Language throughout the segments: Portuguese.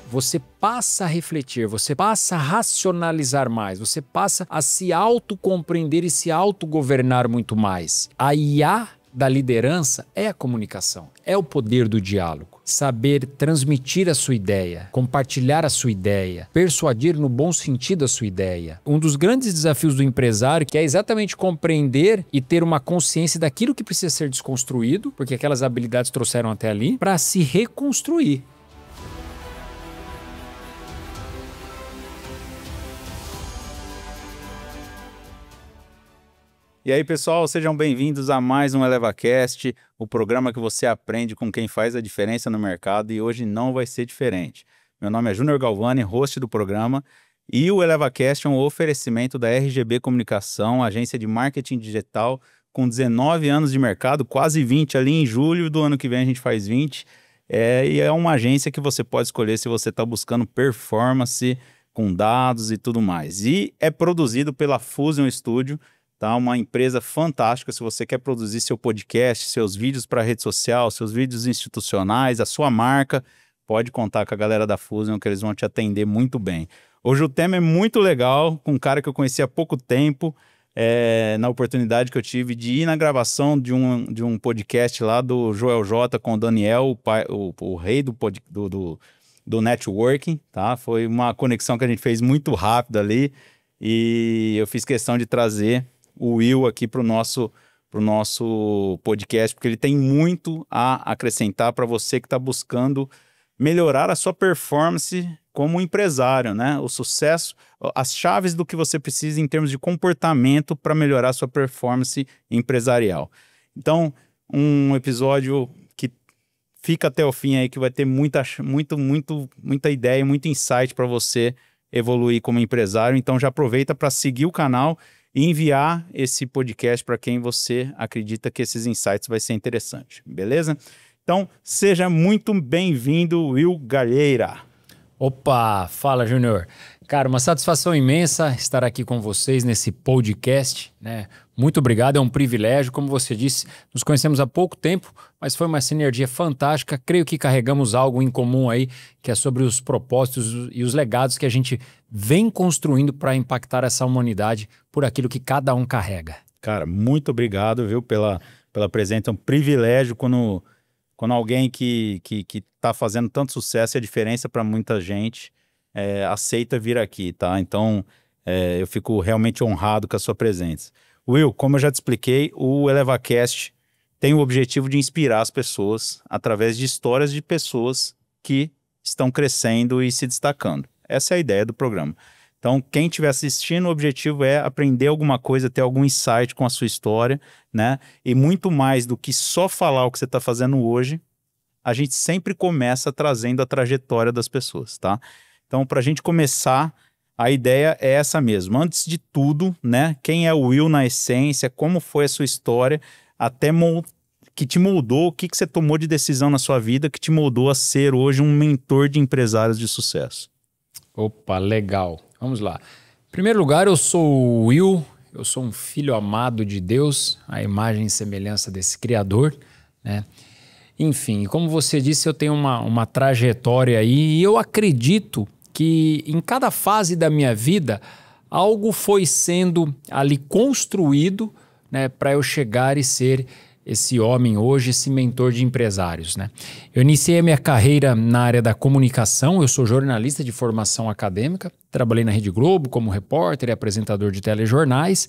você passa a refletir, você passa a racionalizar mais, você passa a se autocompreender e se autogovernar muito mais. A IA da liderança é a comunicação, é o poder do diálogo. Saber transmitir a sua ideia, compartilhar a sua ideia, persuadir no bom sentido a sua ideia. Um dos grandes desafios do empresário que é exatamente compreender e ter uma consciência daquilo que precisa ser desconstruído, porque aquelas habilidades trouxeram até ali, para se reconstruir. E aí, pessoal, sejam bem-vindos a mais um ElevaCast, o programa que você aprende com quem faz a diferença no mercado, e hoje não vai ser diferente. Meu nome é Júnior Galvani, host do programa, e o ElevaCast é um oferecimento da RGB Comunicação, agência de marketing digital, com 19 anos de mercado, quase 20 ali em julho do ano que vem a gente faz 20, e é uma agência que você pode escolher se você está buscando performance com dados e tudo mais. E é produzido pela Fusion Studio, tá? Uma empresa fantástica. Se você quer produzir seu podcast, seus vídeos para rede social, seus vídeos institucionais, a sua marca, pode contar com a galera da Fusion que eles vão te atender muito bem. Hoje o tema é muito legal, com um cara que eu conheci há pouco tempo, na oportunidade que eu tive de ir na gravação de um podcast lá do Joel J com o Daniel, o rei do networking, tá? Foi uma conexão que a gente fez muito rápido ali e eu fiz questão de trazer o Will aqui para o nosso podcast, porque ele tem muito a acrescentar para você que está buscando melhorar a sua performance como empresário, né? O sucesso, as chaves do que você precisa em termos de comportamento para melhorar a sua performance empresarial. Então, um episódio que fica até o fim aí, que vai ter muita ideia, muito insight para você evoluir como empresário. Então, já aproveita para seguir o canal e enviar esse podcast para quem você acredita que esses insights vai ser interessante, beleza? Então, seja muito bem-vindo, Will Galheira. Opa, fala Júnior. Cara, uma satisfação imensa estar aqui com vocês nesse podcast, né? Muito obrigado, é um privilégio. Como você disse, nos conhecemos há pouco tempo, mas foi uma sinergia fantástica. Creio que carregamos algo em comum aí, que é sobre os propósitos e os legados que a gente vem construindo para impactar essa humanidade por aquilo que cada um carrega. Cara, muito obrigado, viu, pela presença. É um privilégio quando alguém que está fazendo tanto sucesso e a diferença para muita gente aceita vir aqui, tá? Então, eu fico realmente honrado com a sua presença. Will, como eu já te expliquei, o ElevaCast tem o objetivo de inspirar as pessoas através de histórias de pessoas que estão crescendo e se destacando. Essa é a ideia do programa. Então, quem estiver assistindo, o objetivo é aprender alguma coisa, ter algum insight com a sua história, né? E muito mais do que só falar o que você está fazendo hoje, a gente sempre começa trazendo a trajetória das pessoas, tá? Então, para a gente começar, a ideia é essa mesmo. Antes de tudo, né? Quem é o Will na essência, como foi a sua história, até que te moldou, o que você tomou de decisão na sua vida que te moldou a ser hoje um mentor de empresários de sucesso. Opa, legal. Vamos lá. Em primeiro lugar, eu sou o Will, eu sou um filho amado de Deus, a imagem e semelhança desse Criador, né? Enfim, como você disse, eu tenho uma trajetória aí e eu acredito que em cada fase da minha vida algo foi sendo ali construído, né, para eu chegar e ser esse homem hoje, esse mentor de empresários, né? Eu iniciei a minha carreira na área da comunicação, eu sou jornalista de formação acadêmica, trabalhei na Rede Globo como repórter e apresentador de telejornais,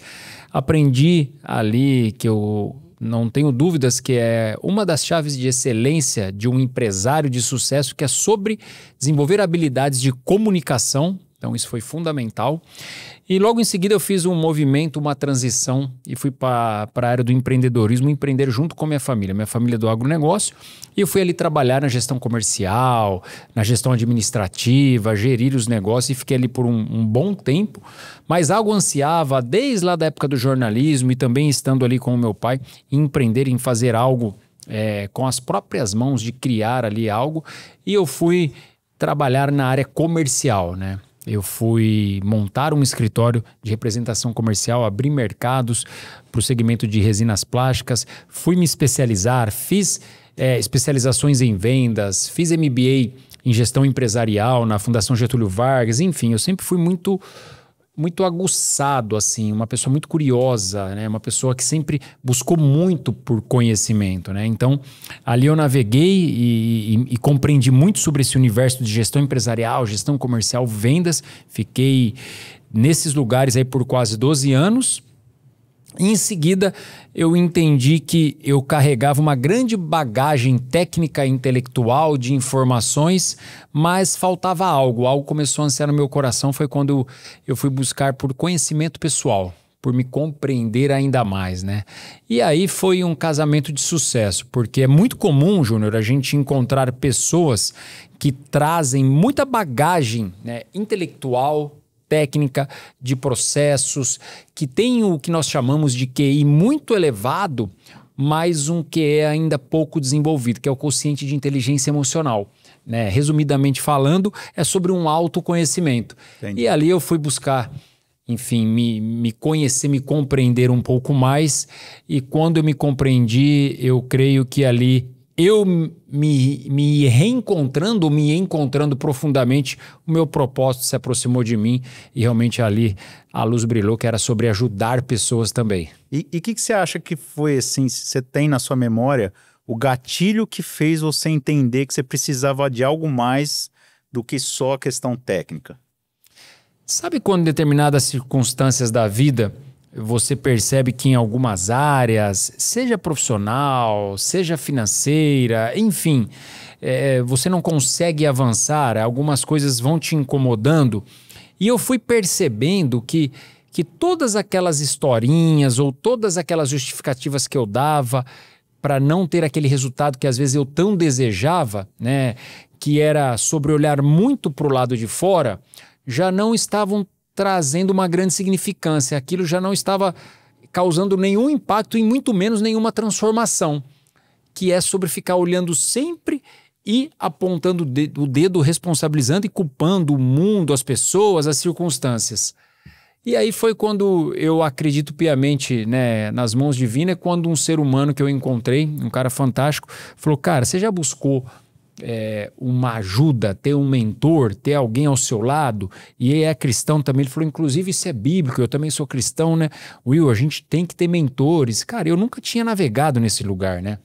aprendi ali que eu não tenho dúvidas que é uma das chaves de excelência de um empresário de sucesso, que é sobre desenvolver habilidades de comunicação. Então isso foi fundamental. E logo em seguida eu fiz um movimento, uma transição e fui para a área do empreendedorismo, empreender junto com minha família do agronegócio. E eu fui ali trabalhar na gestão comercial, na gestão administrativa, gerir os negócios e fiquei ali por um bom tempo. Mas algo ansiava, desde lá da época do jornalismo e também estando ali com o meu pai, em empreender, em fazer algo com as próprias mãos, de criar ali algo. E eu fui trabalhar na área comercial, né? Eu fui montar um escritório de representação comercial, abrir mercados para o segmento de resinas plásticas, fui me especializar, fiz especializações em vendas, fiz MBA em gestão empresarial, na Fundação Getúlio Vargas, enfim, eu sempre fui muito aguçado, assim, uma pessoa muito curiosa, né? Uma pessoa que sempre buscou muito por conhecimento, né? Então, ali eu naveguei e compreendi muito sobre esse universo de gestão empresarial, gestão comercial, vendas. Fiquei nesses lugares aí por quase 12 anos. E em seguida, eu entendi que eu carregava uma grande bagagem técnica e intelectual de informações, mas faltava algo. Algo começou a ansiar no meu coração, foi quando eu fui buscar por conhecimento pessoal, por me compreender ainda mais, né? E aí foi um casamento de sucesso, porque é muito comum, Júnior, a gente encontrar pessoas que trazem muita bagagem, né, intelectual, técnica, de processos, que tem o que nós chamamos de QI muito elevado, mas um QE ainda pouco desenvolvido, que é o quociente de inteligência emocional, né? Resumidamente falando, é sobre um autoconhecimento. Entendi. E ali eu fui buscar, enfim, me conhecer, me compreender um pouco mais, e quando eu me compreendi, eu creio que ali eu me reencontrando, me encontrando profundamente, o meu propósito se aproximou de mim e realmente ali a luz brilhou, que era sobre ajudar pessoas também. E o que você acha que foi, assim, você tem na sua memória o gatilho que fez você entender que você precisava de algo mais do que só a questão técnica? Sabe quando em determinadas circunstâncias da vida você percebe que em algumas áreas, seja profissional, seja financeira, enfim, você não consegue avançar, algumas coisas vão te incomodando. E eu fui percebendo que todas aquelas historinhas ou todas aquelas justificativas que eu dava para não ter aquele resultado que às vezes eu tão desejava, né, que era sobre olhar muito para o lado de fora, já não estavam trazendo uma grande significância. Aquilo já não estava causando nenhum impacto e muito menos nenhuma transformação, que é sobre ficar olhando sempre e apontando o dedo, responsabilizando e culpando o mundo, as pessoas, as circunstâncias. E aí foi quando eu acredito piamente, né, nas mãos divinas, quando um ser humano que eu encontrei, um cara fantástico, falou: cara, você já buscou uma ajuda, ter um mentor, ter alguém ao seu lado? E ele é cristão também. Ele falou, inclusive isso é bíblico, eu também sou cristão, né? Will, a gente tem que ter mentores. Cara, eu nunca tinha navegado nesse lugar, né?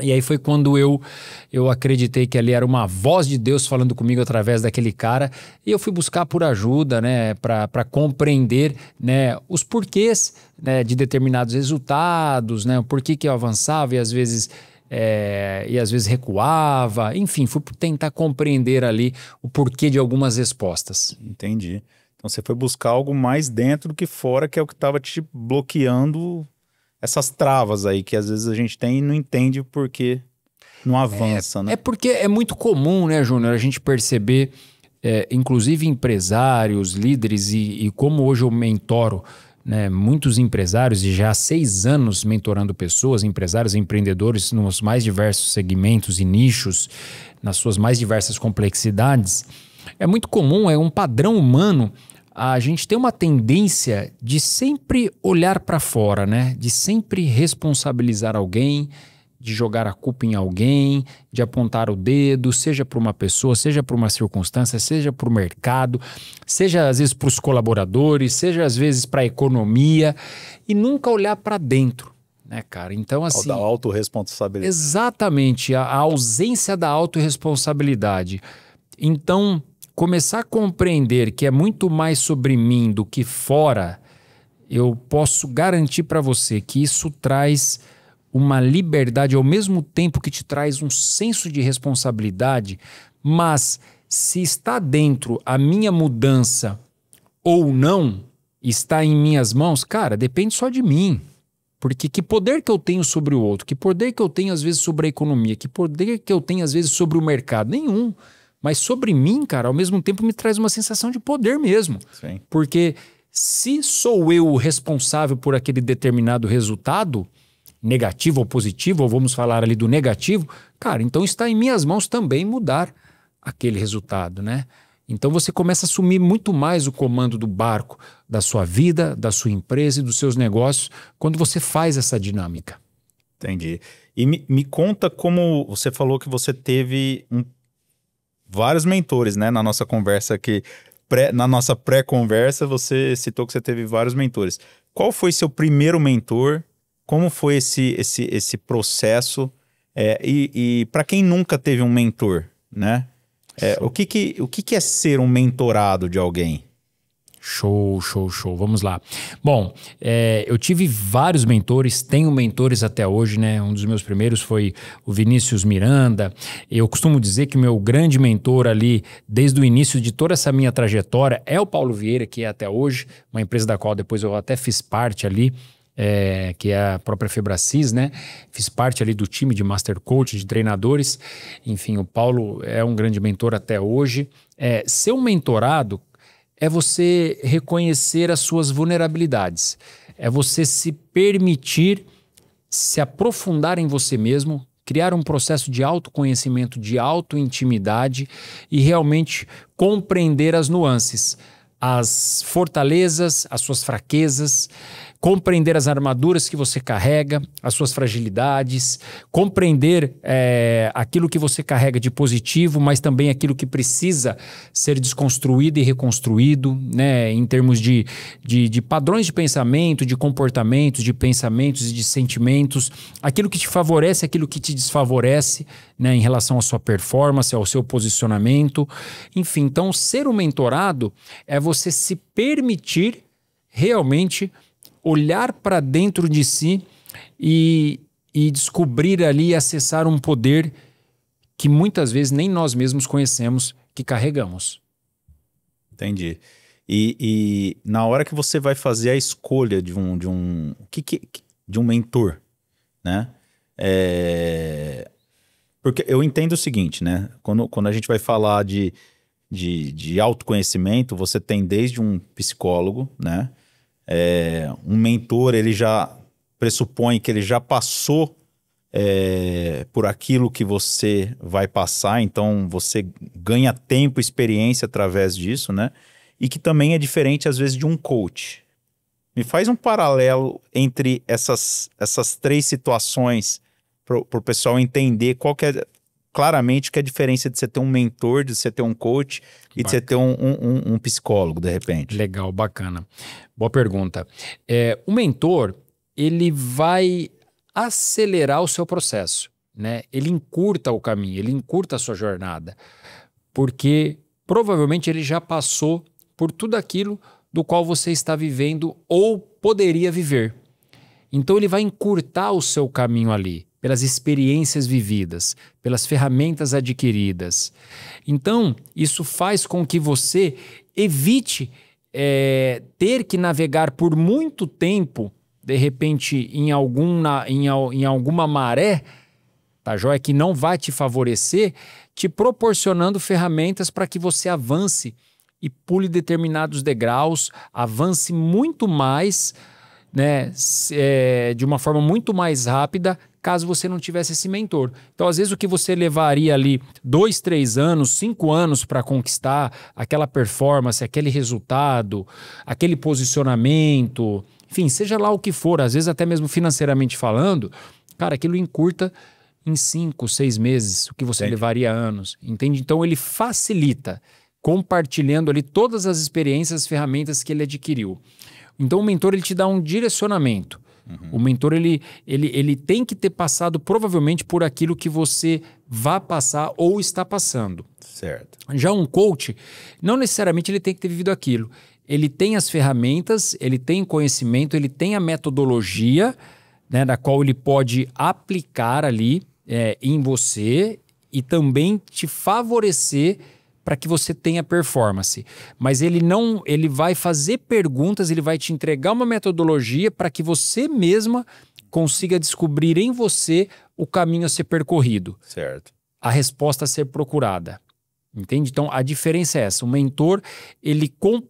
E aí foi quando eu acreditei que ali era uma voz de Deus falando comigo através daquele cara, e eu fui buscar por ajuda, né, para compreender, né, os porquês, né, de determinados resultados, né, o porquê que eu avançava e às vezes recuava. Enfim, fui tentar compreender ali o porquê de algumas respostas. Entendi. Então você foi buscar algo mais dentro do que fora, que é o que estava te bloqueando essas travas aí, que às vezes a gente tem e não entende porque não avança, né? É porque é muito comum, né, Júnior, a gente perceber, inclusive empresários, líderes, e como hoje eu mentoro, né, muitos empresários, e já há 6 anos mentorando pessoas, empresários e empreendedores nos mais diversos segmentos e nichos, nas suas mais diversas complexidades, é muito comum, é um padrão humano, a gente tem uma tendência de sempre olhar para fora, né? De sempre responsabilizar alguém, de jogar a culpa em alguém, de apontar o dedo, seja para uma pessoa, seja para uma circunstância, seja para o mercado, seja às vezes para os colaboradores, seja às vezes para a economia, e nunca olhar para dentro, né, cara? Então, assim... Da autorresponsabilidade. Exatamente, a ausência da autorresponsabilidade. Então, começar a compreender que é muito mais sobre mim do que fora, eu posso garantir para você que isso traz uma liberdade ao mesmo tempo que te traz um senso de responsabilidade, mas se está dentro a minha mudança ou não, está em minhas mãos, cara, depende só de mim. Porque que poder que eu tenho sobre o outro, que poder que eu tenho às vezes sobre a economia, que poder que eu tenho às vezes sobre o mercado? Nenhum. Mas sobre mim, cara, ao mesmo tempo me traz uma sensação de poder mesmo. Sim. Porque se sou eu o responsável por aquele determinado resultado, negativo ou positivo, ou vamos falar ali do negativo, cara, então está em minhas mãos também mudar aquele resultado, né? Então você começa a assumir muito mais o comando do barco, da sua vida, da sua empresa e dos seus negócios, quando você faz essa dinâmica. Entendi. E me conta como você falou que você teve vários mentores, né? Na nossa conversa aqui, na nossa pré-conversa, você citou que você teve vários mentores. Qual foi seu primeiro mentor? Como foi esse processo? E para quem nunca teve um mentor, né? O que é ser um mentorado de alguém? Show. Vamos lá. Bom, eu tive vários mentores, tenho mentores até hoje, né? Um dos meus primeiros foi o Vinícius Miranda. Eu costumo dizer que o meu grande mentor ali, desde o início de toda essa minha trajetória, é o Paulo Vieira, que é até hoje, uma empresa da qual depois eu até fiz parte ali, que é a própria Febracis, né? Fiz parte ali do time de Master Coach, de treinadores. Enfim, o Paulo é um grande mentor até hoje. Ser um mentorado é você reconhecer as suas vulnerabilidades. É você se permitir se aprofundar em você mesmo, criar um processo de autoconhecimento, de autointimidade e realmente compreender as nuances, as fortalezas, as suas fraquezas, compreender as armaduras que você carrega, as suas fragilidades, compreender aquilo que você carrega de positivo, mas também aquilo que precisa ser desconstruído e reconstruído, né, em termos de padrões de pensamento, de comportamentos, de pensamentos e de sentimentos, aquilo que te favorece, aquilo que te desfavorece, né, em relação à sua performance, ao seu posicionamento. Enfim, então ser um mentorado é você se permitir realmente olhar para dentro de si e descobrir ali e acessar um poder que muitas vezes nem nós mesmos conhecemos que carregamos. Entendi. E na hora que você vai fazer a escolha de um mentor, né? Porque eu entendo o seguinte, né? Quando a gente vai falar de autoconhecimento, você tem desde um psicólogo, né? Um mentor, ele já pressupõe que ele já passou por aquilo que você vai passar, então você ganha tempo e experiência através disso, né? E que também é diferente, às vezes, de um coach. Me faz um paralelo entre essas três situações para o pessoal entender qual que é claramente que é a diferença de você ter um mentor, de você ter um coach e de você ter um psicólogo, de repente. Legal, bacana. Boa pergunta. O mentor, ele vai acelerar o seu processo, né? Ele encurta o caminho, ele encurta a sua jornada, porque provavelmente ele já passou por tudo aquilo do qual você está vivendo ou poderia viver. Então ele vai encurtar o seu caminho ali, pelas experiências vividas, pelas ferramentas adquiridas. Então, isso faz com que você evite ter que navegar por muito tempo, de repente, em alguma maré, tá joia, que não vai te favorecer, te proporcionando ferramentas para que você avance e pule determinados degraus, avance muito mais, né, de uma forma muito mais rápida, caso você não tivesse esse mentor. Então, às vezes, o que você levaria ali 2, 3 anos, 5 anos para conquistar aquela performance, aquele resultado, aquele posicionamento, enfim, seja lá o que for, às vezes até mesmo financeiramente falando, cara, aquilo encurta em 5, 6 meses, o que você levaria anos, entende? Então, ele facilita, compartilhando ali todas as experiências, as ferramentas que ele adquiriu. Então, o mentor, ele te dá um direcionamento. O mentor, ele tem que ter passado provavelmente por aquilo que você vai passar ou está passando. Certo. Já um coach, não necessariamente ele tem que ter vivido aquilo. Ele tem as ferramentas, ele tem conhecimento, ele tem a metodologia, né, da qual ele pode aplicar ali em você e também te favorecer para que você tenha performance. Mas ele vai fazer perguntas, ele vai te entregar uma metodologia para que você mesma consiga descobrir em você o caminho a ser percorrido. Certo. A resposta a ser procurada. Entende? Então, a diferença é essa. O mentor,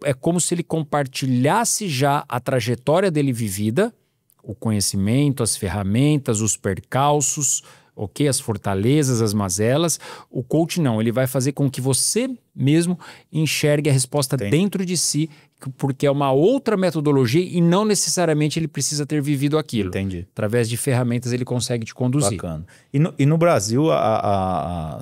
é como se ele compartilhasse já a trajetória dele vivida, o conhecimento, as ferramentas, os percalços, ok? As fortalezas, as mazelas. O coach não, ele vai fazer com que você mesmo enxergue a resposta dentro de si, porque é uma outra metodologia e não necessariamente ele precisa ter vivido aquilo. Entendi. Através de ferramentas ele consegue te conduzir. Bacana. E no Brasil,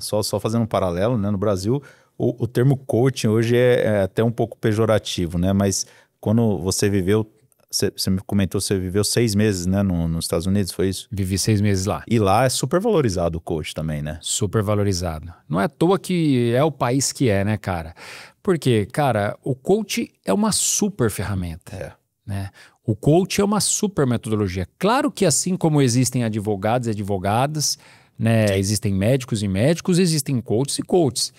só fazendo um paralelo, né? No Brasil, o termo coaching hoje é até um pouco pejorativo, né? Mas quando você viveu, você me comentou, você viveu 6 meses, né? Nos Estados Unidos, foi isso? Vivi 6 meses lá. E lá é super valorizado o coach também, né? Super valorizado. Não é à toa que é o país que é, né, cara? Porque, cara, o coach é uma super ferramenta, né? O coach é uma super metodologia. Claro que assim como existem advogados e advogadas, né? Existem médicos e médicos, existem coaches e coaches.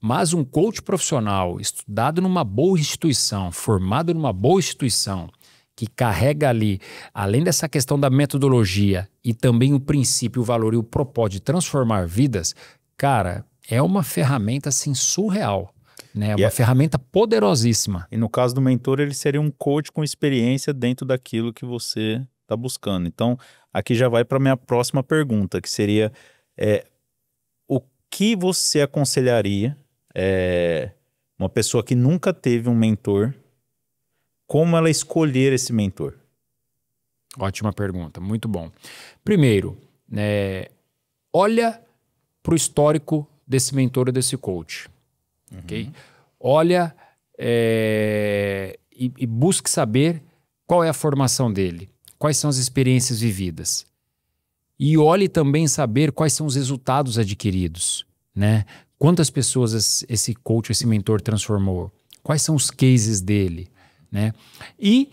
Mas um coach profissional, estudado numa boa instituição, formado numa boa instituição, que carrega ali, além dessa questão da metodologia e também o princípio, o valor e o propósito de transformar vidas, cara, é uma ferramenta assim surreal, né? É uma ferramenta poderosíssima. E no caso do mentor, ele seria um coach com experiência dentro daquilo que você está buscando. Então, aqui já vai para a minha próxima pergunta, que seria o que você aconselharia uma pessoa que nunca teve um mentor, como ela escolher esse mentor? Ótima pergunta, muito bom. Primeiro, olha para o histórico desse mentor ou desse coach. Okay? Olha e busque saber qual é a formação dele, quais são as experiências vividas. E olhe também saber quais são os resultados adquiridos, né? Quantas pessoas esse coach, esse mentor transformou? Quais são os cases dele? Né? E,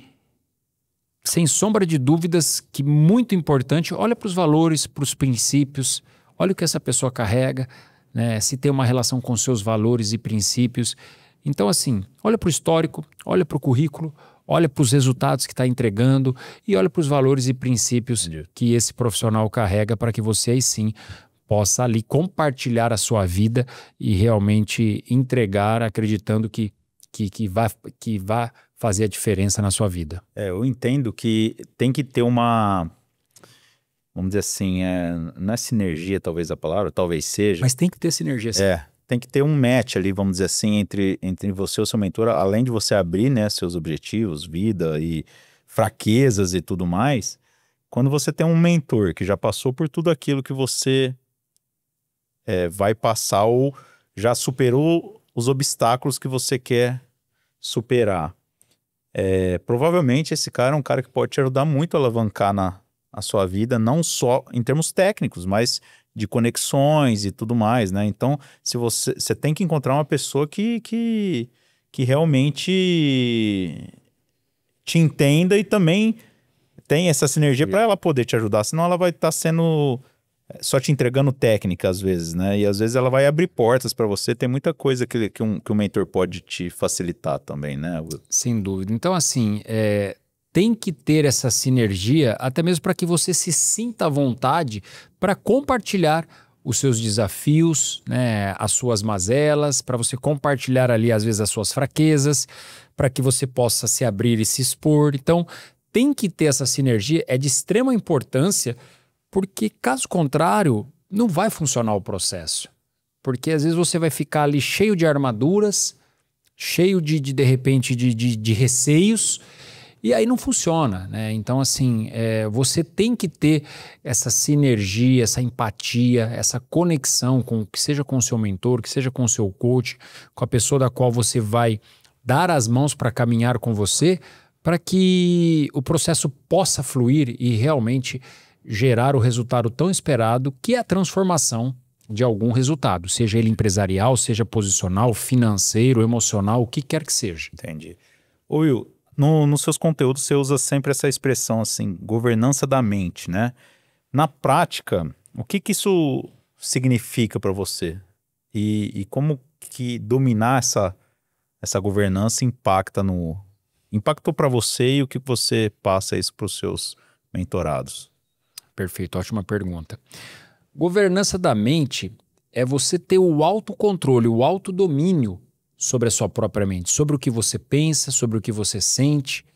sem sombra de dúvidas, que muito importante, olha para os valores, para os princípios, olha o que essa pessoa carrega, né? Se tem uma relação com seus valores e princípios. Então, assim, olha para o histórico, olha para o currículo, olha para os resultados que está entregando e olha para os valores e princípios que esse profissional carrega para que você aí sim possa ali compartilhar a sua vida e realmente entregar acreditando que vai fazer a diferença na sua vida. Eu entendo que tem que ter uma, vamos dizer assim, não é sinergia talvez a palavra, talvez seja. Mas tem que ter sinergia. Sim. Tem que ter um match ali, vamos dizer assim, entre você e o seu mentor, além de você abrir, né, seus objetivos, vida e fraquezas e tudo mais. Quando você tem um mentor que já passou por tudo aquilo que você vai passar ou já superou os obstáculos que você quer superar. Provavelmente esse cara é um cara que pode te ajudar muito a alavancar a sua vida, não só em termos técnicos, mas de conexões e tudo mais, né? Então, se você tem que encontrar uma pessoa que realmente te entenda e também tem essa sinergia para ela poder te ajudar, senão ela vai estar sendo só te entregando técnica às vezes, né? E às vezes ela vai abrir portas para você. Tem muita coisa que um mentor pode te facilitar também, né? Sem dúvida. Então, assim, tem que ter essa sinergia, até mesmo para que você se sinta à vontade para compartilhar os seus desafios, né, as suas mazelas, para você compartilhar ali, às vezes, as suas fraquezas, para que você possa se abrir e se expor. Então, tem que ter essa sinergia, é de extrema importância, porque caso contrário, não vai funcionar o processo. Porque às vezes você vai ficar ali cheio de armaduras, cheio de repente, de receios, e aí não funciona, né? Então, assim, você tem que ter essa sinergia, essa empatia, essa conexão que seja com o seu mentor, que seja com o seu coach, com a pessoa da qual você vai dar as mãos para caminhar com você, para que o processo possa fluir e realmente gerar o resultado tão esperado, que é a transformação de algum resultado, seja ele empresarial, seja posicional, financeiro, emocional, o que quer que seja. Entendi. Ô Will, nos seus conteúdos você usa sempre essa expressão assim, governança da mente, né? Na prática, o que isso significa para você? E como que dominar essa governança impactou para você e o que você passa isso para os seus mentorados? Perfeito, ótima pergunta. Governança da mente é você ter o autocontrole, o autodomínio sobre a sua própria mente, sobre o que você pensa, sobre o que você sente,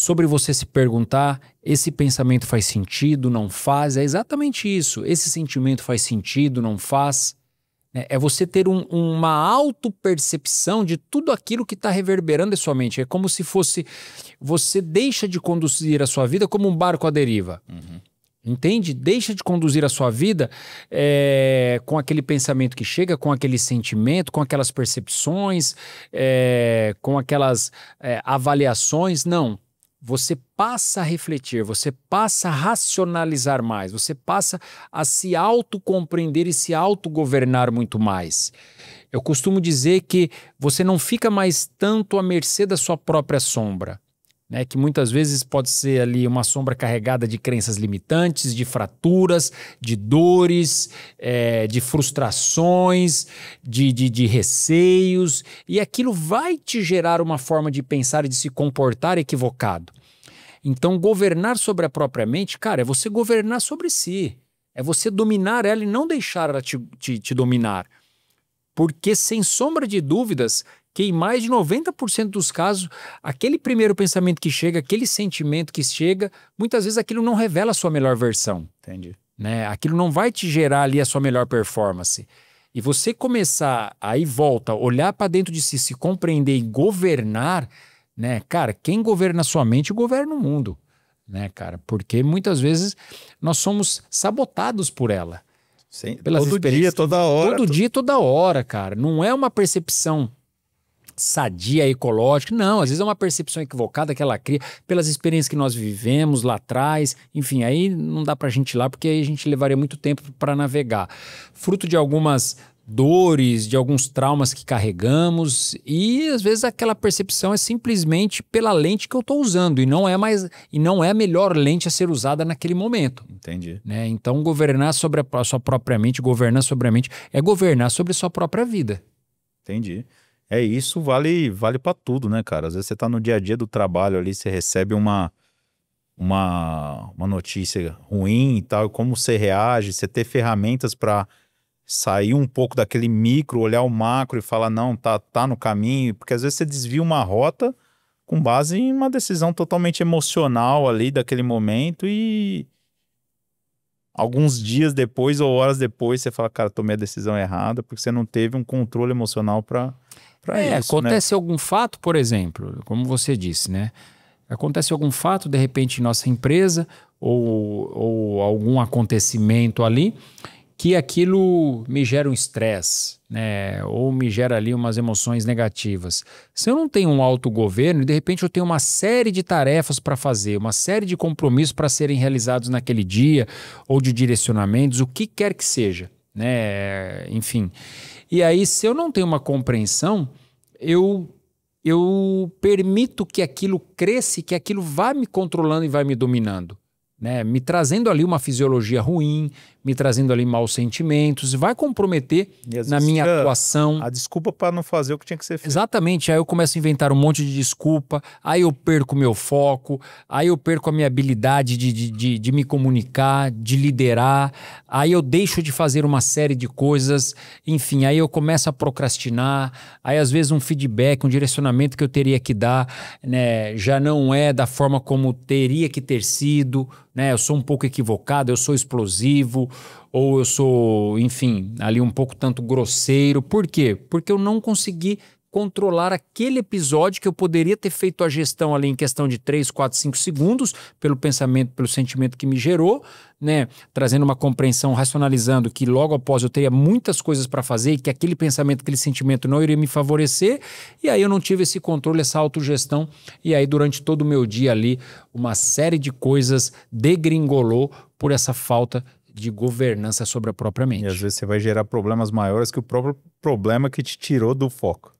sobre você se perguntar, esse pensamento faz sentido, não faz? É exatamente isso. Esse sentimento faz sentido, não faz? É você ter uma autopercepção de tudo aquilo que está reverberando em sua mente. É como se fosse... Você deixa de conduzir a sua vida como um barco à deriva. Entende? Deixa de conduzir a sua vida com aquele pensamento que chega, com aquele sentimento, com aquelas percepções, com aquelas avaliações. Não. Você passa a refletir, você passa a racionalizar mais, você passa a se autocompreender e se autogovernar muito mais. Eu costumo dizer que você não fica mais tanto à mercê da sua própria sombra, né? Que muitas vezes pode ser ali uma sombra carregada de crenças limitantes, de fraturas, de dores, de frustrações, de receios, e aquilo vai te gerar uma forma de pensar e de se comportar equivocado. Então, governar sobre a própria mente, cara, é você governar sobre si, é você dominar ela e não deixar ela te dominar. Porque, sem sombra de dúvidas, que em mais de 90% dos casos, aquele primeiro pensamento que chega, aquele sentimento que chega, muitas vezes aquilo não revela a sua melhor versão. Entendi. Né? Aquilo não vai te gerar ali a sua melhor performance. E você começar, aí volta, olhar para dentro de si, se compreender e governar, né? Cara, quem governa a sua mente, governa o mundo. Né, cara? Porque muitas vezes nós somos sabotados por ela. Sim, todo dia, toda hora. Todo dia, toda hora, cara. Não é uma percepção sadia, ecológica. Não, às vezes é uma percepção equivocada que ela cria pelas experiências que nós vivemos lá atrás. Enfim, aí não dá pra gente ir lá, porque aí a gente levaria muito tempo para navegar. Fruto de algumas dores, de alguns traumas que carregamos, e às vezes aquela percepção é simplesmente pela lente que eu estou usando, e não é a melhor lente a ser usada naquele momento. Entendi. Né? Então, governar sobre a sua própria mente, governar sobre a mente, é governar sobre a sua própria vida. Entendi. Isso vale para tudo, né, cara? Às vezes você tá no dia a dia do trabalho ali, você recebe uma notícia ruim e tal, como você reage, você ter ferramentas para sair um pouco daquele micro, olhar o macro e falar, não, tá no caminho, porque às vezes você desvia uma rota com base em uma decisão totalmente emocional ali daquele momento e alguns dias depois ou horas depois você fala, cara, tomei a decisão errada, porque você não teve um controle emocional para isso, acontece né? algum fato, por exemplo, como você disse, né? Acontece algum fato, de repente, em nossa empresa ou algum acontecimento ali, que aquilo me gera um estresse, né? Ou me gera ali umas emoções negativas. Se eu não tenho um autogoverno, de repente eu tenho uma série de tarefas para fazer, uma série de compromissos para serem realizados naquele dia, ou de direcionamentos, o que quer que seja, né? Enfim. E aí, se eu não tenho uma compreensão, eu permito que aquilo cresça e que aquilo vá me controlando e vai me dominando. Né, me trazendo ali uma fisiologia ruim, me trazendo ali maus sentimentos, vai comprometer na minha atuação. A desculpa para não fazer o que tinha que ser feito. Exatamente, aí eu começo a inventar um monte de desculpa, aí eu perco o meu foco, aí eu perco a minha habilidade de me comunicar, de liderar, aí eu deixo de fazer uma série de coisas, enfim, aí eu começo a procrastinar, aí às vezes um feedback, um direcionamento que eu teria que dar, né, já não é da forma como teria que ter sido, né? Eu sou um pouco equivocado, eu sou explosivo, ou eu sou, enfim, ali um pouco tanto grosseiro. Por quê? Porque eu não consegui controlar aquele episódio que eu poderia ter feito a gestão ali em questão de 3, 4, 5 segundos, pelo pensamento, pelo sentimento que me gerou, né? Trazendo uma compreensão, racionalizando que logo após eu teria muitas coisas para fazer e que aquele pensamento, aquele sentimento não iria me favorecer, e aí eu não tive esse controle, essa autogestão, e aí durante todo o meu dia ali, uma série de coisas degringolou por essa falta de governança sobre a própria mente. E às vezes você vai gerar problemas maiores que o próprio problema que te tirou do foco.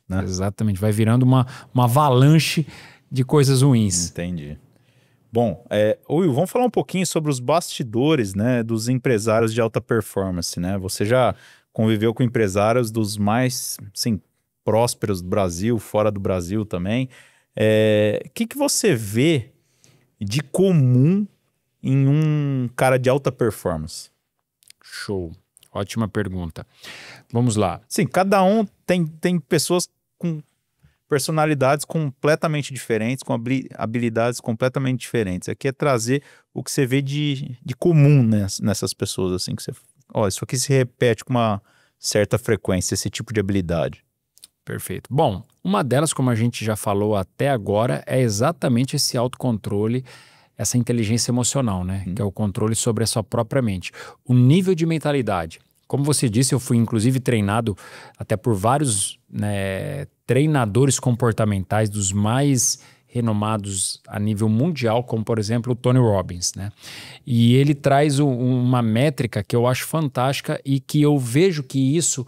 Né? Exatamente, vai virando uma avalanche de coisas ruins. Entendi. Bom, Will, vamos falar um pouquinho sobre os bastidores, né, dos empresários de alta performance, né? Você já conviveu com empresários dos mais, sim, prósperos do Brasil, fora do Brasil também. O que você vê de comum em um cara de alta performance? Show. Ótima pergunta. Vamos lá. Sim, cada um tem pessoas com personalidades completamente diferentes, com habilidades completamente diferentes. Aqui é trazer o que você vê de comum nessas pessoas, assim, que você... Ó, isso aqui se repete com uma certa frequência, esse tipo de habilidade. Perfeito. Bom, uma delas, como a gente já falou até agora, é exatamente esse autocontrole, essa inteligência emocional, né? Que é o controle sobre a sua própria mente. O nível de mentalidade. Como você disse, eu fui inclusive treinado até por vários, né, treinadores comportamentais dos mais renomados a nível mundial, como por exemplo o Tony Robbins, né? E ele traz uma métrica que eu acho fantástica e que eu vejo que isso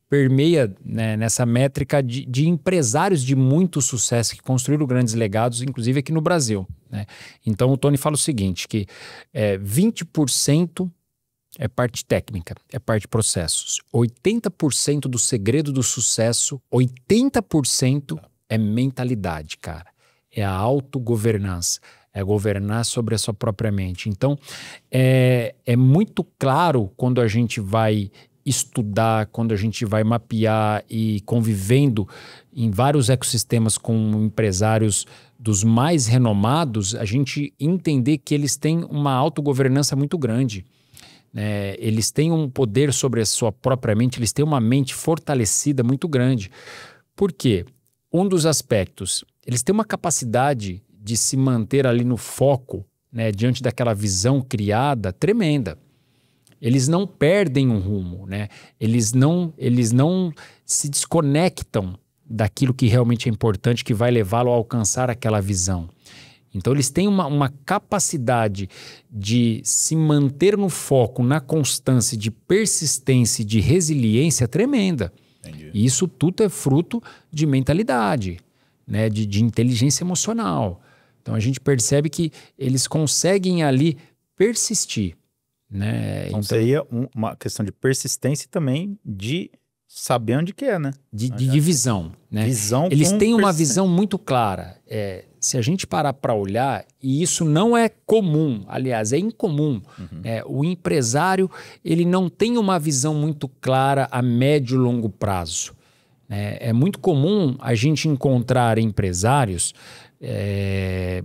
permeia, né, nessa métrica de empresários de muito sucesso que construíram grandes legados, inclusive aqui no Brasil, né? Então o Tony fala o seguinte, que 20% é parte técnica, é parte de processos. 80% do segredo do sucesso, 80% é mentalidade, cara. É a autogovernança, é governar sobre a sua própria mente. Então, é muito claro quando a gente vai estudar, quando a gente vai mapear e convivendo em vários ecossistemas com empresários dos mais renomados, a gente entender que eles têm uma autogovernança muito grande. Eles têm um poder sobre a sua própria mente, eles têm uma mente fortalecida muito grande. Por quê? Um dos aspectos, eles têm uma capacidade de se manter ali no foco, né, diante daquela visão criada tremenda. Eles não perdem um rumo, né? Eles não se desconectam daquilo que realmente é importante, que vai levá-lo a alcançar aquela visão. Então, eles têm uma capacidade de se manter no foco, na constância, de persistência, de resiliência tremenda. Entendi. E isso tudo é fruto de mentalidade, né? de inteligência emocional. Então, a gente percebe que eles conseguem ali persistir, né? Então seria uma questão de persistência e também de saber onde que é, né? De visão, né? Visão Eles com têm uma persistência. visão muito clara. Se a gente parar para olhar, e isso não é comum, aliás, é incomum. O empresário, ele não tem uma visão muito clara a médio e longo prazo. É muito comum a gente encontrar empresários,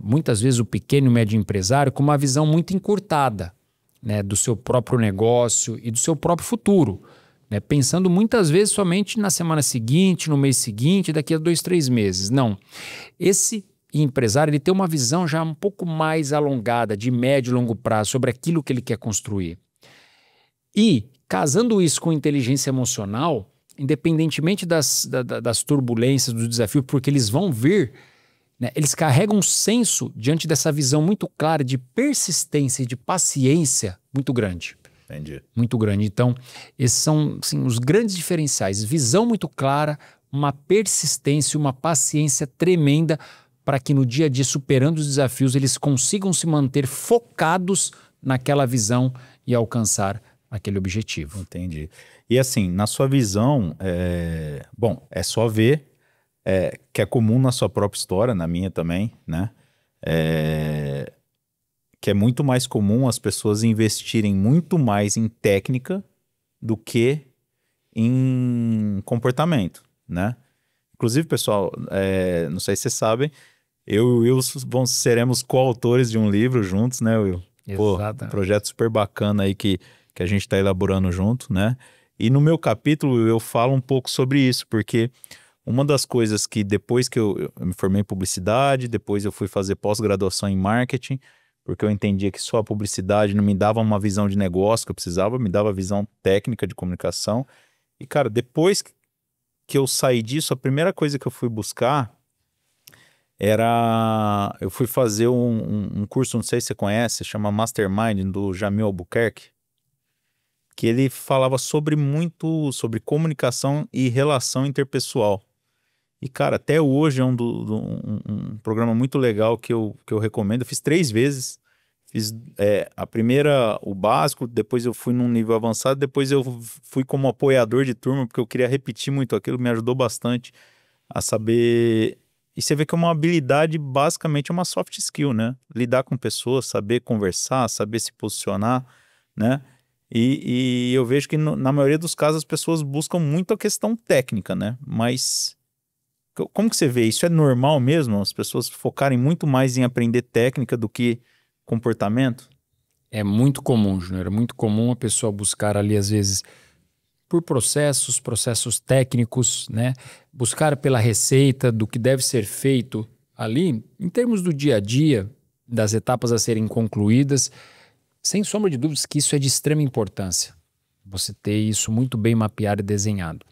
muitas vezes o pequeno e médio empresário, com uma visão muito encurtada, né, do seu próprio negócio e do seu próprio futuro. Né, pensando muitas vezes somente na semana seguinte, no mês seguinte, daqui a 2, 3 meses. Não. Esse empresário, ele tem uma visão já um pouco mais alongada, de médio e longo prazo, sobre aquilo que ele quer construir. E, casando isso com inteligência emocional, independentemente das turbulências, do desafio, porque eles vão vir, né, eles carregam um senso diante dessa visão muito clara de persistência e de paciência muito grande. Entendi. Muito grande. Então, esses são, assim, os grandes diferenciais. Visão muito clara, uma persistência, uma paciência tremenda para que no dia a dia, superando os desafios, eles consigam se manter focados naquela visão e alcançar aquele objetivo. Entendi. E assim, na sua visão, bom, é só ver que é comum na sua própria história, na minha também, né? Que é muito mais comum as pessoas investirem muito mais em técnica do que em comportamento, né? Inclusive, pessoal, não sei se vocês sabem, eu e o Will seremos coautores de um livro juntos, né, Will? Pô, um projeto super bacana aí que a gente está elaborando junto, né? E no meu capítulo eu falo um pouco sobre isso, porque uma das coisas que depois que eu me formei em publicidade, depois eu fui fazer pós-graduação em marketing, porque eu entendia que só a publicidade não me dava uma visão de negócio que eu precisava, me dava visão técnica de comunicação. E, cara, depois que eu saí disso, a primeira coisa que eu fui buscar era... Eu fui fazer um curso, não sei se você conhece, chama Mastermind, do Jamil Albuquerque, que ele falava muito sobre comunicação e relação interpessoal. E, cara, até hoje é um programa muito legal que eu recomendo. Eu fiz 3 vezes. Fiz a primeira, o básico, depois eu fui num nível avançado, depois eu fui como apoiador de turma, porque eu queria repetir muito aquilo, me ajudou bastante a saber... E você vê que é uma habilidade, basicamente é uma soft skill, né? Lidar com pessoas, saber conversar, saber se posicionar, né? E eu vejo que na maioria dos casos as pessoas buscam muito a questão técnica, né? Mas... Como que você vê? Isso é normal mesmo? As pessoas focarem muito mais em aprender técnica do que comportamento? É muito comum, Júnior, é muito comum a pessoa buscar ali, às vezes, por processos técnicos, né? Buscar pela receita do que deve ser feito ali, em termos do dia a dia, das etapas a serem concluídas, sem sombra de dúvidas que isso é de extrema importância. Você ter isso muito bem mapeado e desenhado.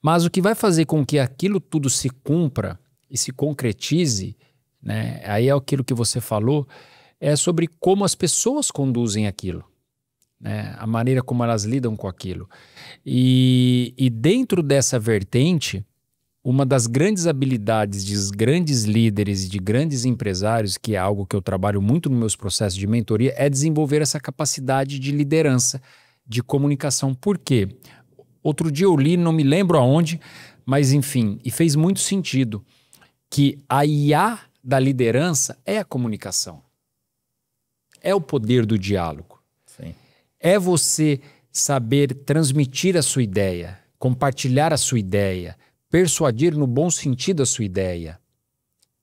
Mas o que vai fazer com que aquilo tudo se cumpra e se concretize, né? Aí é aquilo que você falou, é sobre como as pessoas conduzem aquilo, né? A maneira como elas lidam com aquilo. E dentro dessa vertente, uma das grandes habilidades de grandes líderes e de grandes empresários, que é algo que eu trabalho muito nos meus processos de mentoria, é desenvolver essa capacidade de liderança, de comunicação. Por quê? Outro dia eu li, não me lembro aonde, mas enfim, e fez muito sentido, que a IA da liderança é a comunicação. É o poder do diálogo. Sim. É você saber transmitir a sua ideia, compartilhar a sua ideia, persuadir no bom sentido a sua ideia,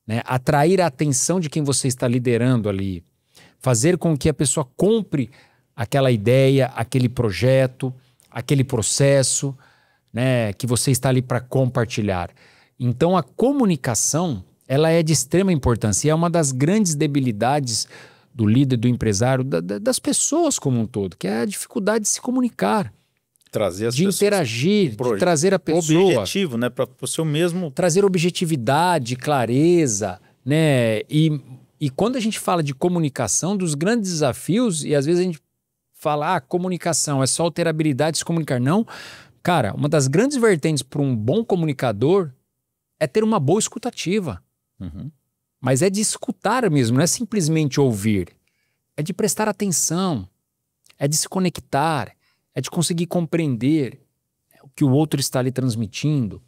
né? Atrair a atenção de quem você está liderando ali, fazer com que a pessoa compre aquela ideia, aquele projeto, aquele processo, né, que você está ali para compartilhar. Então a comunicação, ela é de extrema importância e é uma das grandes debilidades do líder, do empresário, das pessoas como um todo, que é a dificuldade de se comunicar, Trazer as de pessoas, interagir, de trazer a pessoa. objetivo, né? Para o seu mesmo. Trazer objetividade, clareza, né? E quando a gente fala de comunicação, dos grandes desafios, e às vezes a gente fala, comunicação é só ter habilidade de se comunicar. Não. Cara, uma das grandes vertentes para um bom comunicador é ter uma boa escutativa. Uhum. Mas é de escutar mesmo, não é simplesmente ouvir. É de prestar atenção, é de se conectar, é de conseguir compreender o que o outro está ali transmitindo.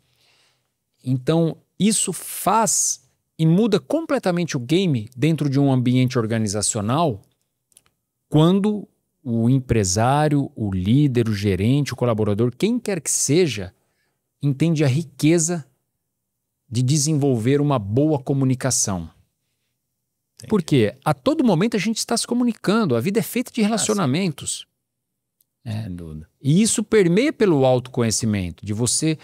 Então, isso faz e muda completamente o game dentro de um ambiente organizacional quando o empresário, o líder, o gerente, o colaborador, quem quer que seja, entende a riqueza de desenvolver uma boa comunicação. Entendi. Porque a todo momento a gente está se comunicando, a vida é feita de relacionamentos. Sem dúvida. E isso permeia pelo autoconhecimento, de você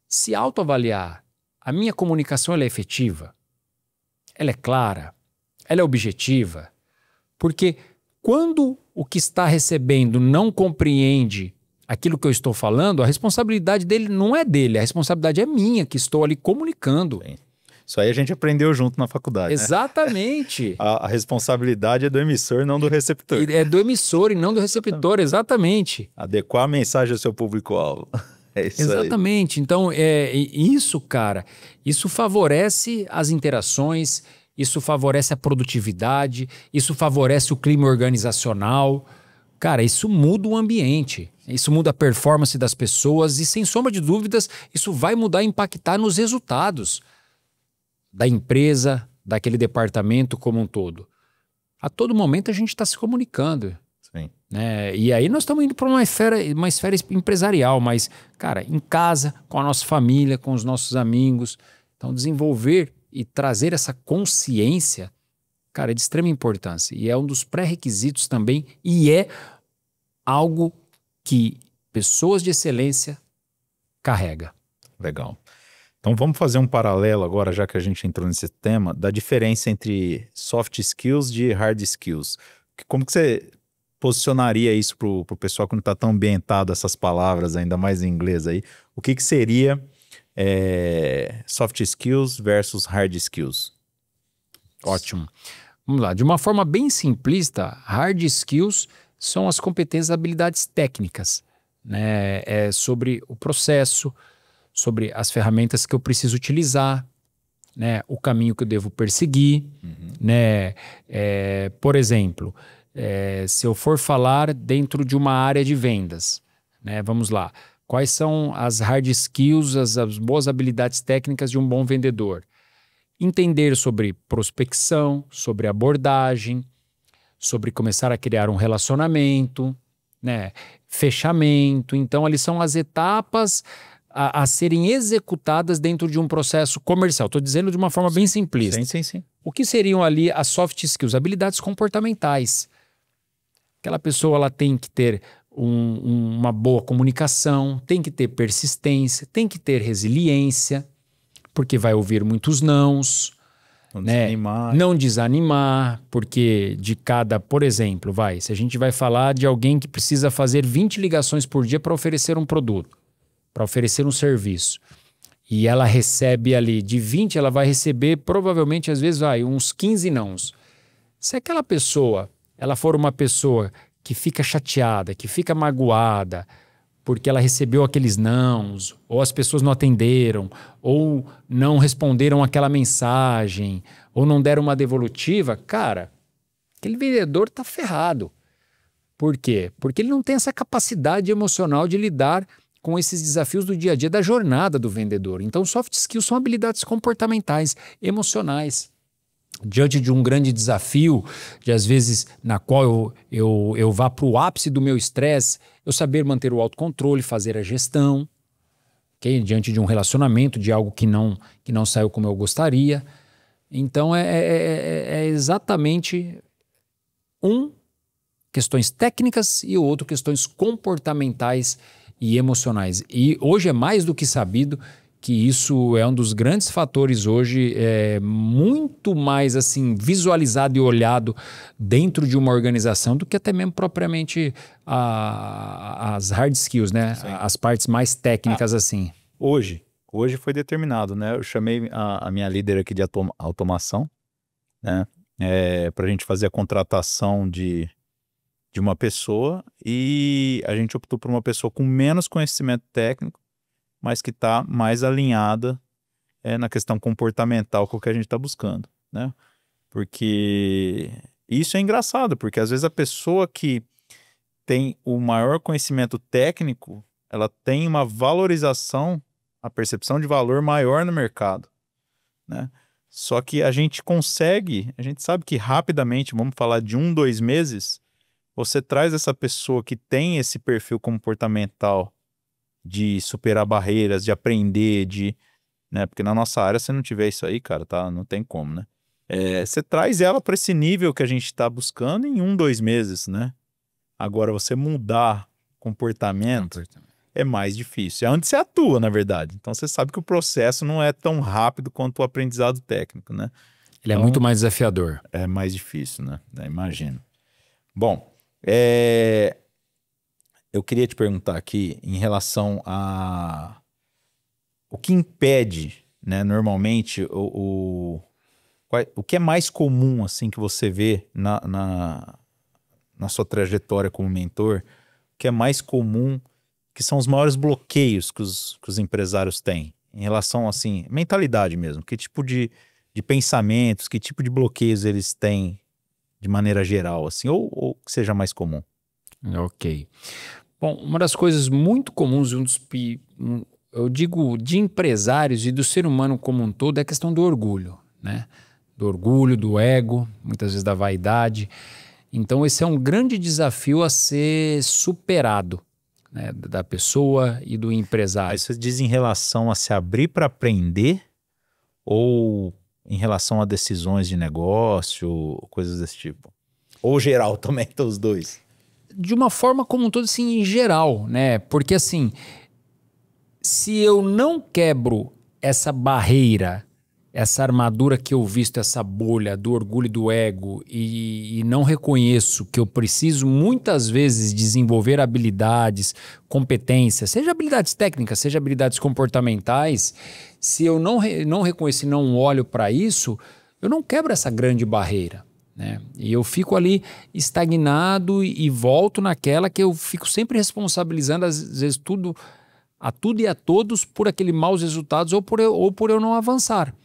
se autoavaliar. A minha comunicação ela é efetiva? Ela é clara? Ela é objetiva? Porque quando o que está recebendo não compreende aquilo que eu estou falando, a responsabilidade dele não é dele, a responsabilidade é minha, que estou ali comunicando. Sim. Isso aí a gente aprendeu junto na faculdade. Exatamente. Né? A responsabilidade é do emissor, não do receptor. É do emissor e não do receptor, exatamente. Adequar a mensagem ao seu público-alvo. É isso exatamente. Aí. Então, isso, cara, isso favorece as interações, isso favorece a produtividade, isso favorece o clima organizacional. Cara, isso muda o ambiente, isso muda a performance das pessoas e, sem sombra de dúvidas, isso vai mudar e impactar nos resultados da empresa, daquele departamento como um todo. A todo momento a gente está se comunicando. Sim. Né? E aí nós estamos indo para uma esfera empresarial, mas, cara, em casa, com a nossa família, com os nossos amigos. Então, desenvolver e trazer essa consciência, cara, é de extrema importância. E é um dos pré-requisitos também, e é algo que pessoas de excelência carrega. Legal. Então vamos fazer um paralelo agora, já que a gente entrou nesse tema, da diferença entre soft skills e hard skills. Como que você posicionaria isso para o pessoal que não está tão ambientado essas palavras, ainda mais em inglês aí? O que seria soft skills versus hard skills? Ótimo. Vamos lá. De uma forma bem simplista, hard skills são as competências e habilidades técnicas, né? É sobre o processo, sobre as ferramentas que eu preciso utilizar, né? O caminho que eu devo perseguir, né? Por exemplo, se eu for falar dentro de uma área de vendas, né? Vamos lá. Quais são as hard skills, as boas habilidades técnicas de um bom vendedor? Entender sobre prospecção, sobre abordagem, sobre começar a criar um relacionamento, né? Fechamento. Então, ali são as etapas a serem executadas dentro de um processo comercial. Estou dizendo de uma forma bem simplista. Sim. O que seriam ali as soft skills? Habilidades comportamentais. Aquela pessoa ela tem que ter uma boa comunicação, tem que ter persistência, tem que ter resiliência, porque vai ouvir muitos nãos. Não desanimar, porque por exemplo, se a gente vai falar de alguém que precisa fazer 20 ligações por dia para oferecer um produto, para oferecer um serviço, e ela recebe ali de 20, ela vai receber provavelmente às vezes uns 15 nãos. Se aquela pessoa, ela for uma pessoa que fica chateada, que fica magoada, porque ela recebeu aqueles nãos, ou as pessoas não atenderam, ou não responderam aquela mensagem, ou não deram uma devolutiva, cara, aquele vendedor tá ferrado. Por quê? Porque ele não tem essa capacidade emocional de lidar com esses desafios do dia a dia, da jornada do vendedor. Então, soft skills são habilidades comportamentais, emocionais. Diante de um grande desafio, de às vezes na qual eu vá para o ápice do meu estresse, eu saber manter o autocontrole, fazer a gestão, okay? Diante de um relacionamento, de algo que não saiu como eu gostaria. Então é exatamente questões técnicas e o outro questões comportamentais e emocionais. E hoje é mais do que sabido que isso é um dos grandes fatores hoje, muito mais assim visualizado e olhado dentro de uma organização do que até mesmo propriamente as hard skills, né? Sim. As partes mais técnicas assim. Hoje foi determinado, né? Eu chamei a minha líder aqui de automação, né? Para a gente fazer a contratação de uma pessoa, e a gente optou por uma pessoa com menos conhecimento técnico, mas que está mais alinhada na questão comportamental com o que a gente está buscando, né? Porque isso é engraçado, porque às vezes a pessoa que tem o maior conhecimento técnico, ela tem uma valorização, a percepção de valor maior no mercado, né? Só que a gente sabe que rapidamente, vamos falar de 2 meses, você traz essa pessoa que tem esse perfil comportamental de superar barreiras, de aprender, né? Porque na nossa área, se não tiver isso aí, cara, tá? Não tem como, né? Você traz ela para esse nível que a gente está buscando em 2 meses, né? Agora, você mudar comportamento é mais difícil. É onde você atua, na verdade. Então, você sabe que o processo não é tão rápido quanto o aprendizado técnico, né? Ele é muito mais desafiador. É mais difícil, né? Imagino. Bom, eu queria te perguntar aqui em relação a o que impede, né, normalmente, o que é mais comum assim, que você vê na sua trajetória como mentor, o que é mais comum, que são os maiores bloqueios que os empresários têm em relação, assim, mentalidade mesmo, que tipo de pensamentos, que tipo de bloqueios eles têm de maneira geral, assim, ou que seja mais comum? Ok. Bom, uma das coisas muito comuns, eu digo, de empresários e do ser humano como um todo, é a questão do orgulho, né? Do orgulho, do ego, muitas vezes da vaidade. Então, esse é um grande desafio a ser superado, né? Da pessoa e do empresário. Aí você diz em relação a se abrir para aprender ou em relação a decisões de negócio, coisas desse tipo? Ou geral também, então os dois? De uma forma como um todo, assim, em geral, né? Porque, assim, se eu não quebro essa barreira, essa armadura que eu visto, essa bolha do orgulho e do ego, e não reconheço que eu preciso muitas vezes desenvolver habilidades, competências, seja habilidades técnicas, seja habilidades comportamentais, se eu não reconheço e não olho para isso, eu não quebro essa grande barreira, né? E eu fico ali estagnado e volto naquela que eu fico sempre responsabilizando, às vezes, tudo e a todos por aqueles maus resultados ou por eu não avançar.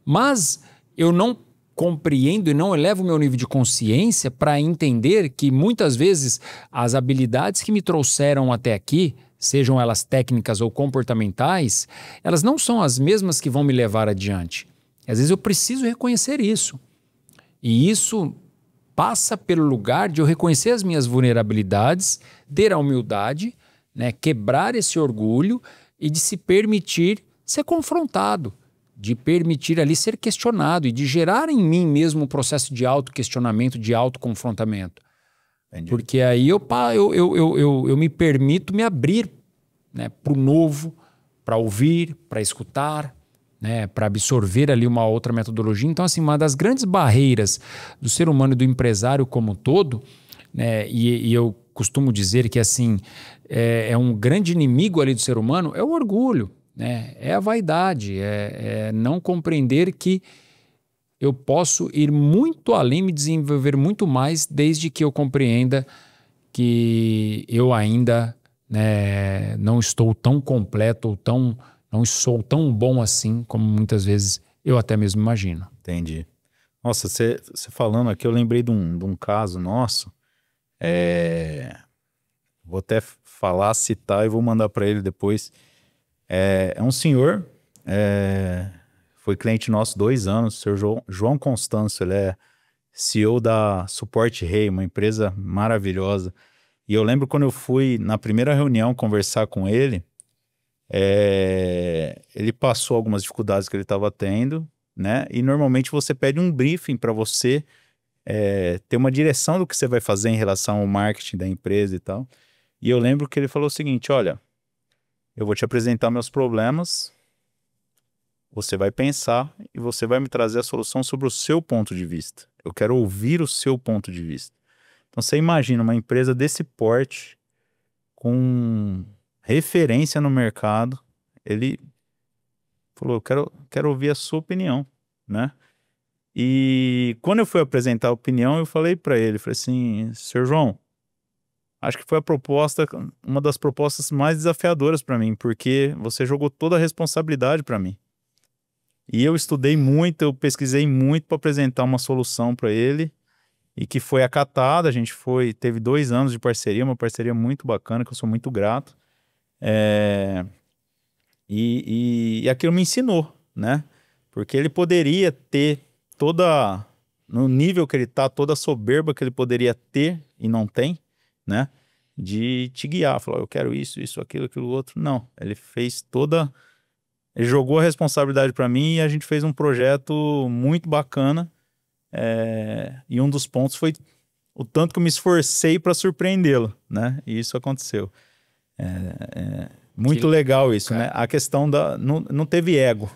Mas eu não compreendo e não elevo o meu nível de consciência para entender que muitas vezes as habilidades que me trouxeram até aqui, sejam elas técnicas ou comportamentais, elas não são as mesmas que vão me levar adiante. Às vezes eu preciso reconhecer isso. E isso passa pelo lugar de eu reconhecer as minhas vulnerabilidades, ter a humildade, né, quebrar esse orgulho e de se permitir ser confrontado, de permitir ali ser questionado e de gerar em mim mesmo um processo de autoquestionamento, de autoconfrontamento. Entendi. Porque aí eu me permito me abrir, né, para o novo, para ouvir, para escutar, né, para absorver ali uma outra metodologia. Então, assim, uma das grandes barreiras do ser humano e do empresário como um todo, né, e eu costumo dizer que assim, é um grande inimigo ali do ser humano, é o orgulho, né, é a vaidade, é não compreender que eu posso ir muito além, me desenvolver muito mais, desde que eu compreenda que eu ainda, né, não estou tão completo ou não sou tão bom assim como muitas vezes eu até mesmo imagino. Entendi. Nossa, você falando aqui, eu lembrei de um caso nosso. Vou até falar, citar e vou mandar para ele depois. É um senhor, foi cliente nosso 2 anos, o senhor João Constâncio, ele é CEO da Suporte Rei, uma empresa maravilhosa. E eu lembro quando eu fui na primeira reunião conversar com ele, ele passou algumas dificuldades que ele estava tendo, né? E normalmente você pede um briefing para você ter uma direção do que você vai fazer em relação ao marketing da empresa e tal. E eu lembro que ele falou o seguinte: olha, eu vou te apresentar meus problemas, você vai pensar e você vai me trazer a solução sobre o seu ponto de vista. Eu quero ouvir o seu ponto de vista. Então você imagina uma empresa desse porte, com referência no mercado, ele falou, eu quero ouvir a sua opinião, né? E quando eu fui apresentar a opinião, eu falei para ele, falei assim, Sr. João, acho que foi uma das propostas mais desafiadoras para mim, porque você jogou toda a responsabilidade para mim. E eu estudei muito, eu pesquisei muito para apresentar uma solução para ele, e que foi acatada. A gente teve 2 anos de parceria, uma parceria muito bacana, que eu sou muito grato. E aquilo me ensinou, né? Porque ele poderia ter no nível que ele está, toda a soberba que ele poderia ter e não tem, né? De te guiar, falar, eu quero isso, aquilo outro. Não, ele ele jogou a responsabilidade para mim e a gente fez um projeto muito bacana. E um dos pontos foi o tanto que eu me esforcei para surpreendê-lo, né? E isso aconteceu. Muito legal isso, né? A questão não teve ego.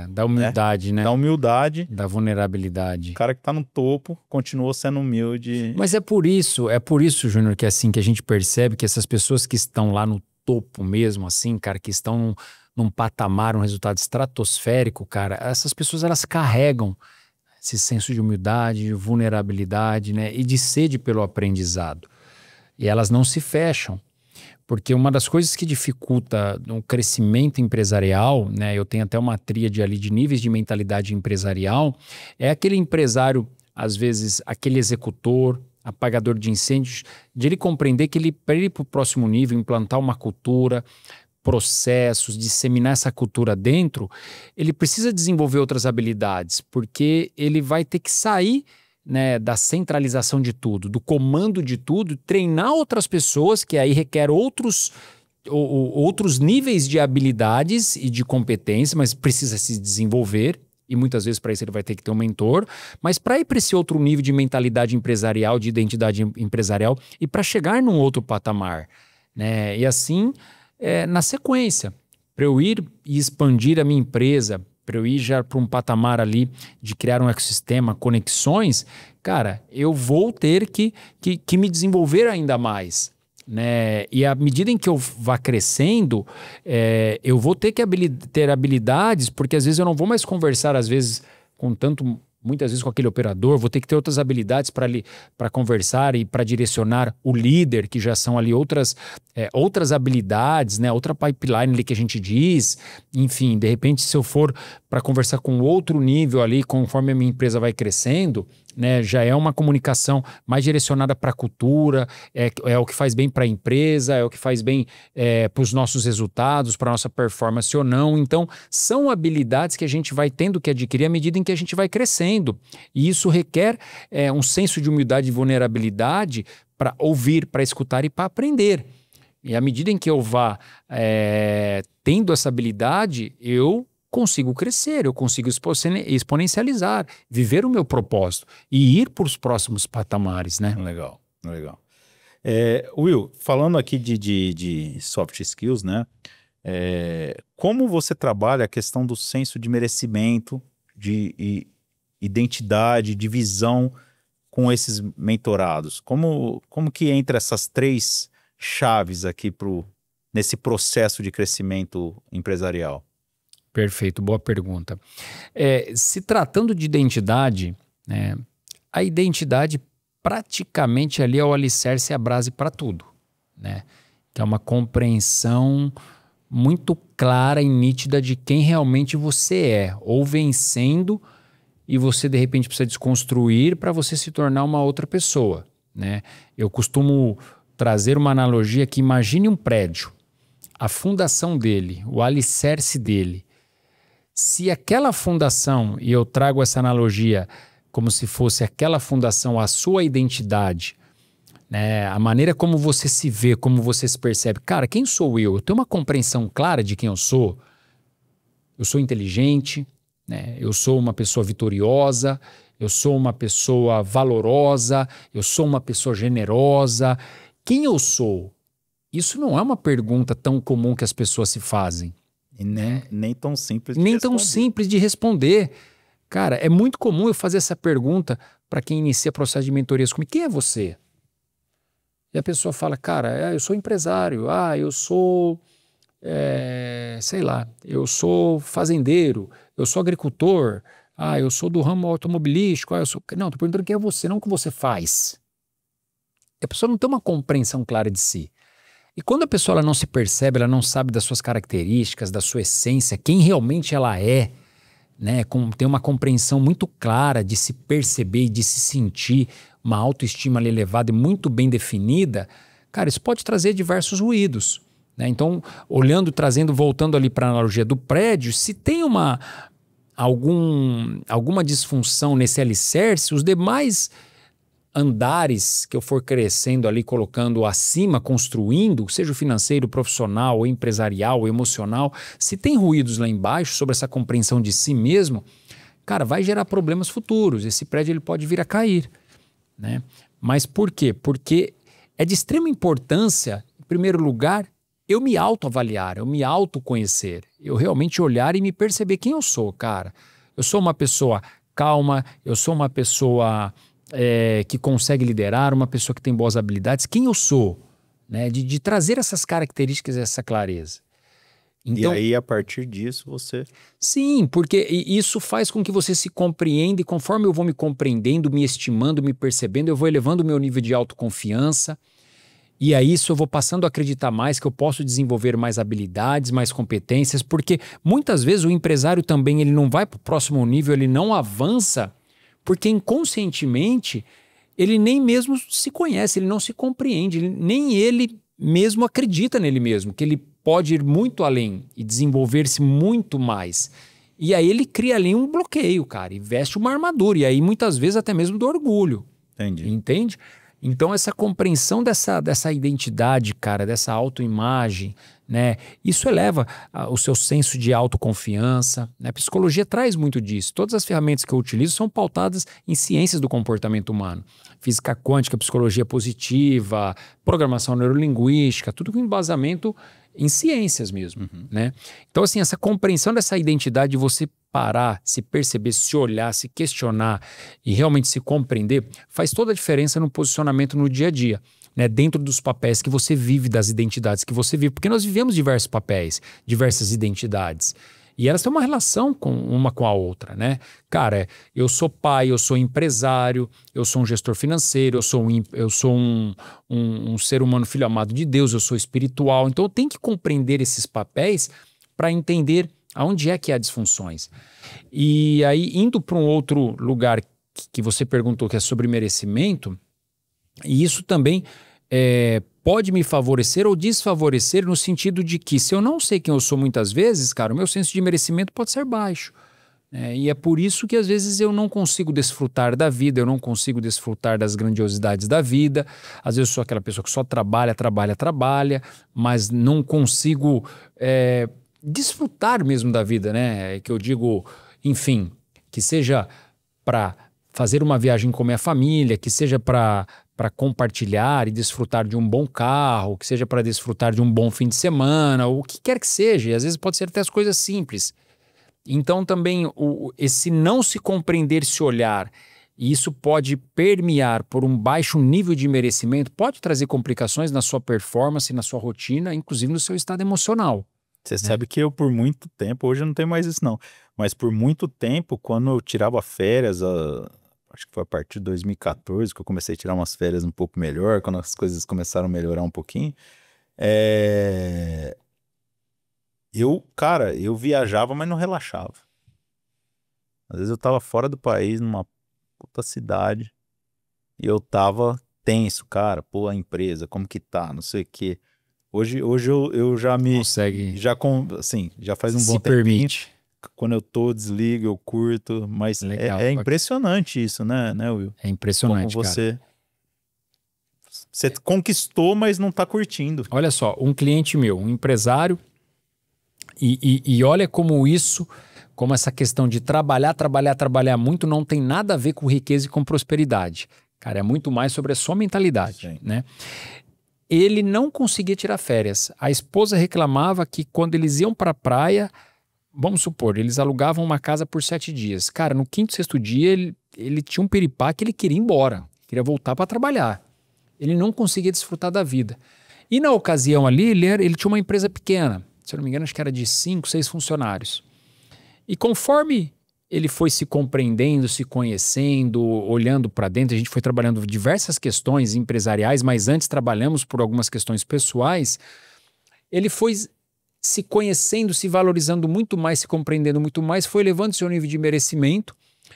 Da humildade, né? Da humildade. Da vulnerabilidade. O cara que tá no topo continuou sendo humilde. Mas é por isso, Júnior, que assim, que a gente percebe que essas pessoas que estão lá no topo mesmo, assim, cara, que estão num patamar, um resultado estratosférico, cara, essas pessoas, elas carregam esse senso de humildade, de vulnerabilidade, né? E de sede pelo aprendizado. E elas não se fecham. Porque uma das coisas que dificulta no crescimento empresarial, né, eu tenho até uma tríade ali de níveis de mentalidade empresarial, é aquele empresário, às vezes, aquele executor, apagador de incêndios, de ele compreender que para ele ir para o próximo nível, implantar uma cultura, processos, disseminar essa cultura dentro, ele precisa desenvolver outras habilidades, porque ele vai ter que sair, né, da centralização de tudo, do comando de tudo, treinar outras pessoas, que aí requer outros níveis de habilidades e de competência, mas precisa se desenvolver, e muitas vezes para isso ele vai ter que ter um mentor, mas para ir para esse outro nível de mentalidade empresarial, de identidade empresarial, e para chegar num outro patamar, né? E assim, na sequência, para eu ir e expandir a minha empresa, para eu ir já para um patamar ali de criar um ecossistema, conexões, cara, eu vou ter que me desenvolver ainda mais, né? E à medida em que eu vá crescendo, eu vou ter que ter habilidades, porque às vezes eu não vou mais conversar, às vezes, muitas vezes com aquele operador, vou ter que ter outras habilidades para conversar e para direcionar o líder, que já são ali outras habilidades, né? Outra pipeline ali que a gente diz. Enfim, de repente, se eu for para conversar com outro nível ali, conforme a minha empresa vai crescendo, né, já é uma comunicação mais direcionada para a cultura, é o que faz bem para a empresa, é o que faz bem para os nossos resultados, para a nossa performance ou não. Então, são habilidades que a gente vai tendo que adquirir à medida em que a gente vai crescendo. E isso requer um senso de humildade e vulnerabilidade para ouvir, para escutar e para aprender. E à medida em que eu vá tendo essa habilidade, eu consigo crescer, eu consigo exponencializar, viver o meu propósito e ir para os próximos patamares, né? Legal, legal. Will, falando aqui de soft skills, né? Como você trabalha a questão do senso de merecimento, de identidade, de visão com esses mentorados? Como que entra essas três chaves aqui nesse processo de crescimento empresarial? Perfeito, boa pergunta. Se tratando de identidade, né, a identidade praticamente ali é o alicerce e a base para tudo, né? Que é uma compreensão muito clara e nítida de quem realmente você é, ou vencendo e você de repente precisa desconstruir para você se tornar uma outra pessoa, né? Eu costumo trazer uma analogia que imagine um prédio, a fundação dele, o alicerce dele. Se aquela fundação, e eu trago essa analogia como se fosse aquela fundação a sua identidade, né? A maneira como você se vê, como você se percebe. Cara, quem sou eu? Eu tenho uma compreensão clara de quem eu sou. Eu sou inteligente, né? Eu sou uma pessoa vitoriosa, eu sou uma pessoa valorosa, eu sou uma pessoa generosa. Quem eu sou? Isso não é uma pergunta tão comum que as pessoas se fazem. E nem tão simples de Nem responder. tão simples de responder. Cara, é muito comum eu fazer essa pergunta para quem inicia processo de mentorias comigo. Quem é você? E a pessoa fala, cara, eu sou empresário, eu sou, sei lá, eu sou fazendeiro, eu sou agricultor, eu sou do ramo automobilístico, eu sou... Não, estou perguntando quem é você, não o que você faz. E a pessoa não tem uma compreensão clara de si. E quando a pessoa ela não se percebe, ela não sabe das suas características, da sua essência, quem realmente ela é, né, tem uma compreensão muito clara de se perceber e de se sentir, uma autoestima ali elevada e muito bem definida, cara, isso pode trazer diversos ruídos, né? Então, voltando ali para a analogia do prédio, se tem alguma disfunção nesse alicerce, os demais andares que eu for crescendo ali, colocando acima, construindo, seja o financeiro, profissional, ou empresarial, ou emocional, se tem ruídos lá embaixo sobre essa compreensão de si mesmo, cara, vai gerar problemas futuros. Esse prédio ele pode vir a cair, né? Mas por quê? Porque é de extrema importância, em primeiro lugar, eu me autoavaliar, eu me autoconhecer, eu realmente olhar e me perceber quem eu sou, cara. Eu sou uma pessoa calma, eu sou uma pessoa que consegue liderar, uma pessoa que tem boas habilidades, quem eu sou, né? De trazer essas características e essa clareza. Então, e aí, a partir disso, você... Sim, porque isso faz com que você se compreenda e conforme eu vou me compreendendo, me estimando, me percebendo, eu vou elevando o meu nível de autoconfiança e a isso eu vou passando a acreditar mais que eu posso desenvolver mais habilidades, mais competências, porque muitas vezes o empresário também ele não vai para o próximo nível, ele não avança porque inconscientemente ele nem mesmo se conhece, ele não se compreende, nem ele mesmo acredita nele mesmo, que ele pode ir muito além e desenvolver-se muito mais. E aí ele cria ali um bloqueio, cara, e veste uma armadura, e aí muitas vezes até mesmo do orgulho. Entendi. Entende? Então essa compreensão dessa identidade, cara, dessa autoimagem, né? Isso eleva o seu senso de autoconfiança, né? A psicologia traz muito disso. Todas as ferramentas que eu utilizo são pautadas em ciências do comportamento humano. Física quântica, psicologia positiva, programação neurolinguística, tudo com embasamento em ciências mesmo, né? Então, assim, essa compreensão dessa identidade de você parar, se perceber, se olhar, se questionar e realmente se compreender, faz toda a diferença no posicionamento no dia a dia, né? Dentro dos papéis que você vive, das identidades que você vive, porque nós vivemos diversos papéis, diversas identidades. E elas têm uma relação uma com a outra, né? Cara, eu sou pai, eu sou empresário, eu sou um gestor financeiro, eu sou um ser humano filho amado de Deus, eu sou espiritual. Então eu tenho que compreender esses papéis para entender aonde é que há disfunções. E aí, indo para um outro lugar que você perguntou, que é sobre merecimento, e isso também pode me favorecer ou desfavorecer no sentido de que se eu não sei quem eu sou muitas vezes, cara, o meu senso de merecimento pode ser baixo, E é por isso que às vezes eu não consigo desfrutar da vida, eu não consigo desfrutar das grandiosidades da vida. Às vezes eu sou aquela pessoa que só trabalha, trabalha, trabalha, mas não consigo desfrutar mesmo da vida, né? Que eu digo, enfim, que seja para fazer uma viagem com a minha família, que seja para compartilhar e desfrutar de um bom carro, que seja para desfrutar de um bom fim de semana, o que quer que seja. E às vezes pode ser até as coisas simples. Então também esse não se compreender, se olhar, e isso pode permear por um baixo nível de merecimento, pode trazer complicações na sua performance, na sua rotina, inclusive no seu estado emocional. Você sabe que eu por muito tempo, hoje eu não tenho mais isso não, mas por muito tempo, quando eu tirava férias, acho que foi a partir de 2014 que eu comecei a tirar umas férias um pouco melhor, quando as coisas começaram a melhorar um pouquinho, cara, eu viajava, mas não relaxava. Às vezes eu tava fora do país, numa puta cidade, e eu tava tenso, cara, pô, a empresa, como que tá, não sei o quê. Hoje eu já Consegue, assim, já faz um bom se tempinho. permite. Quando eu tô, desligo, eu curto, mas Legal. é impressionante isso, né, Will? É impressionante, Como cara. você conquistou, mas não tá curtindo. Olha só, um cliente meu, um empresário, e olha como isso, como essa questão de trabalhar, trabalhar, trabalhar muito não tem nada a ver com riqueza e com prosperidade. Cara, é muito mais sobre a sua mentalidade, Sim. né? Ele não conseguia tirar férias. A esposa reclamava que quando eles iam para a praia, vamos supor, eles alugavam uma casa por 7 dias. Cara, no quinto, sexto dia, ele tinha um piripá que ele queria ir embora, queria voltar para trabalhar. Ele não conseguia desfrutar da vida. E na ocasião ali, ele tinha uma empresa pequena, se eu não me engano, acho que era de 5, 6 funcionários. E conforme ele foi se compreendendo, se conhecendo, olhando para dentro, a gente foi trabalhando diversas questões empresariais, mas antes trabalhamos por algumas questões pessoais, ele foi se conhecendo, se valorizando muito mais, se compreendendo muito mais, foi elevando seu nível de merecimento,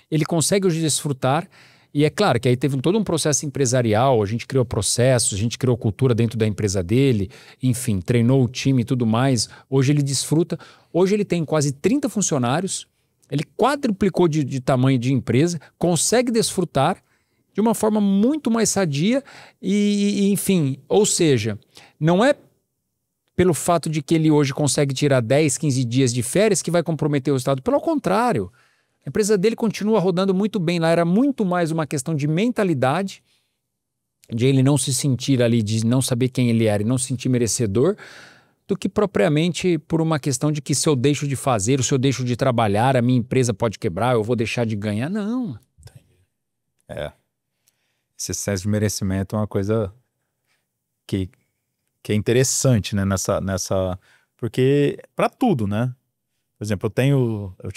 ele consegue hoje desfrutar. E é claro que aí teve todo um processo empresarial, a gente criou processos, a gente criou cultura dentro da empresa dele, enfim, treinou o time e tudo mais. Hoje ele desfruta. Hoje ele tem quase 30 funcionários, ele quadruplicou de tamanho de empresa, consegue desfrutar de uma forma muito mais sadia enfim, ou seja, não é pelo fato de que ele hoje consegue tirar 10, 15 dias de férias que vai comprometer o resultado. Pelo contrário, a empresa dele continua rodando muito bem lá. Era muito mais uma questão de mentalidade, de ele não se sentir ali, de não saber quem ele era e não se sentir merecedor, do que propriamente por uma questão de que se eu deixo de fazer, ou se eu deixo de trabalhar, a minha empresa pode quebrar, eu vou deixar de ganhar. Não. Esse excesso de merecimento é uma coisa que é interessante, né? Porque para tudo, né? Por exemplo,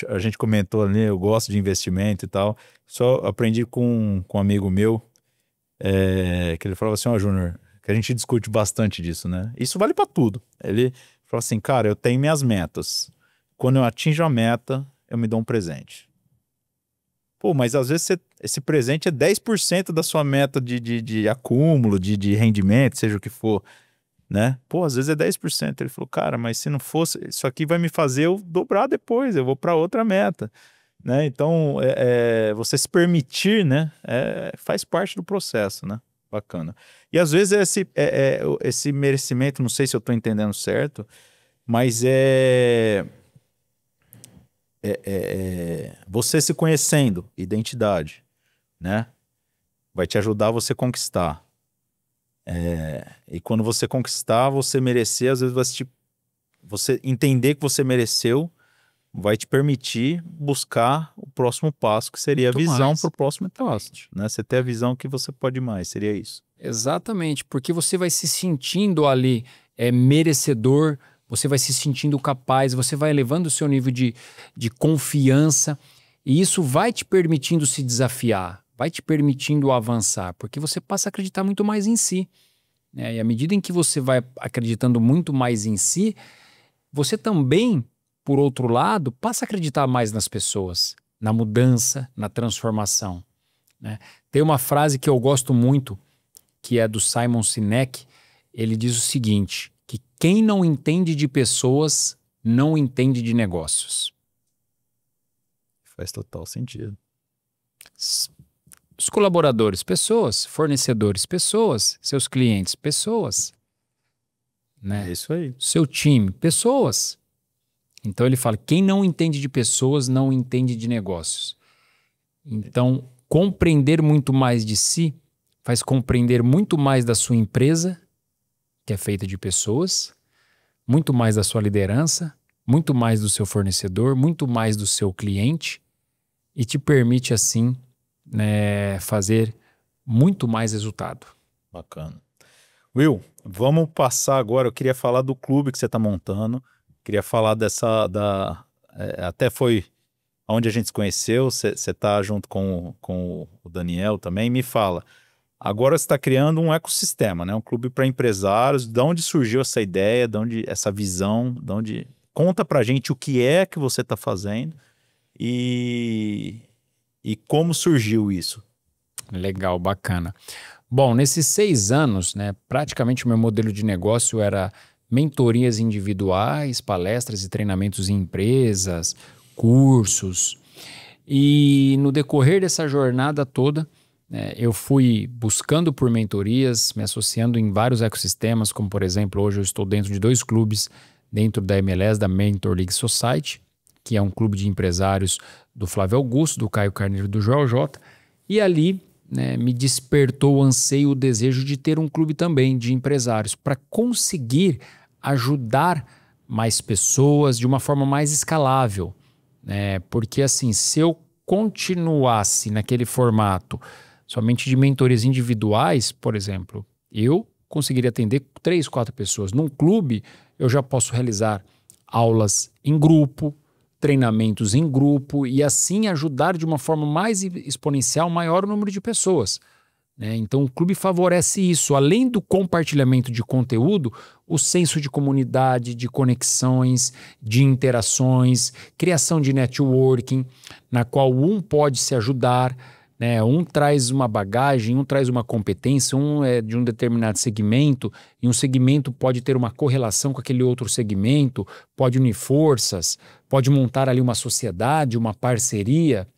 a gente comentou ali, eu gosto de investimento e tal. Só aprendi com um amigo meu, que ele falava assim, ó, Júnior, que a gente discute bastante disso, né? Isso vale para tudo. Ele falou assim, cara, eu tenho minhas metas. Quando eu atinjo a meta, eu me dou um presente. Pô, mas às vezes esse presente é 10% da sua meta de acúmulo, de rendimento, seja o que for, né? Pô, às vezes é 10%. Ele falou, cara, mas se não fosse, isso aqui vai me fazer eu dobrar depois, eu vou para outra meta, né? Então, você se permitir, né? Faz parte do processo, né? Bacana. E às vezes esse merecimento, não sei se eu estou entendendo certo, mas você se conhecendo, identidade, né? Vai te ajudar você conquistar. E quando você conquistar, você merecer, às vezes você entender que você mereceu, vai te permitir buscar o próximo passo, que seria muito a visão para o próximo passo, né? Você ter a visão que você pode mais, seria isso. Exatamente, porque você vai se sentindo ali merecedor, você vai se sentindo capaz, você vai elevando o seu nível de confiança, e isso vai te permitindo se desafiar, vai te permitindo avançar, porque você passa a acreditar muito mais em si, né? E à medida em que você vai acreditando muito mais em si, você também, por outro lado, passa a acreditar mais nas pessoas, na mudança, na transformação, né? Tem uma frase que eu gosto muito, que é do Simon Sinek. Ele diz o seguinte, que quem não entende de pessoas não entende de negócios. Faz total sentido. Os colaboradores, pessoas. Fornecedores, pessoas. Seus clientes, pessoas. Né? É isso aí. Seu time, pessoas. Então ele fala, quem não entende de pessoas não entende de negócios. Então, compreender muito mais de si faz compreender muito mais da sua empresa, que é feita de pessoas, muito mais da sua liderança, muito mais do seu fornecedor, muito mais do seu cliente e te permite, assim, né, fazer muito mais resultado. Bacana. Will, vamos passar agora. Eu queria falar do clube que você está montando. Queria falar até foi onde a gente se conheceu. Você está junto com o Daniel também. Me fala. Agora você está criando um ecossistema, né? Um clube para empresários. De onde surgiu essa ideia? De onde essa visão? Conta para a gente o que é que você está fazendo e como surgiu isso. Legal, bacana. Bom, nesses 6 anos, né, praticamente o meu modelo de negócio era mentorias individuais, palestras e treinamentos em empresas, cursos. E no decorrer dessa jornada toda, eu fui buscando por mentorias, me associando em vários ecossistemas, como por exemplo, hoje eu estou dentro de 2 clubes dentro da MLS, da Mentor League Society, que é um clube de empresários do Flávio Augusto, do Caio Carneiro, do Joel J. E ali, né, me despertou o anseio, o desejo de ter um clube também de empresários para conseguir ajudar mais pessoas de uma forma mais escalável. Né? Porque assim, se eu continuasse naquele formato somente de mentorias individuais, por exemplo, eu conseguiria atender 3, 4 pessoas. Num clube, eu já posso realizar aulas em grupo, treinamentos em grupo e assim ajudar de uma forma mais exponencial maior o número de pessoas. Né? Então o clube favorece isso, além do compartilhamento de conteúdo, o senso de comunidade, de conexões, de interações, criação de networking, na qual um pode se ajudar, né? Um traz uma bagagem, um traz uma competência, um é de um determinado segmento, e um segmento pode ter uma correlação com aquele outro segmento, pode unir forças, pode montar ali uma sociedade, uma parceria.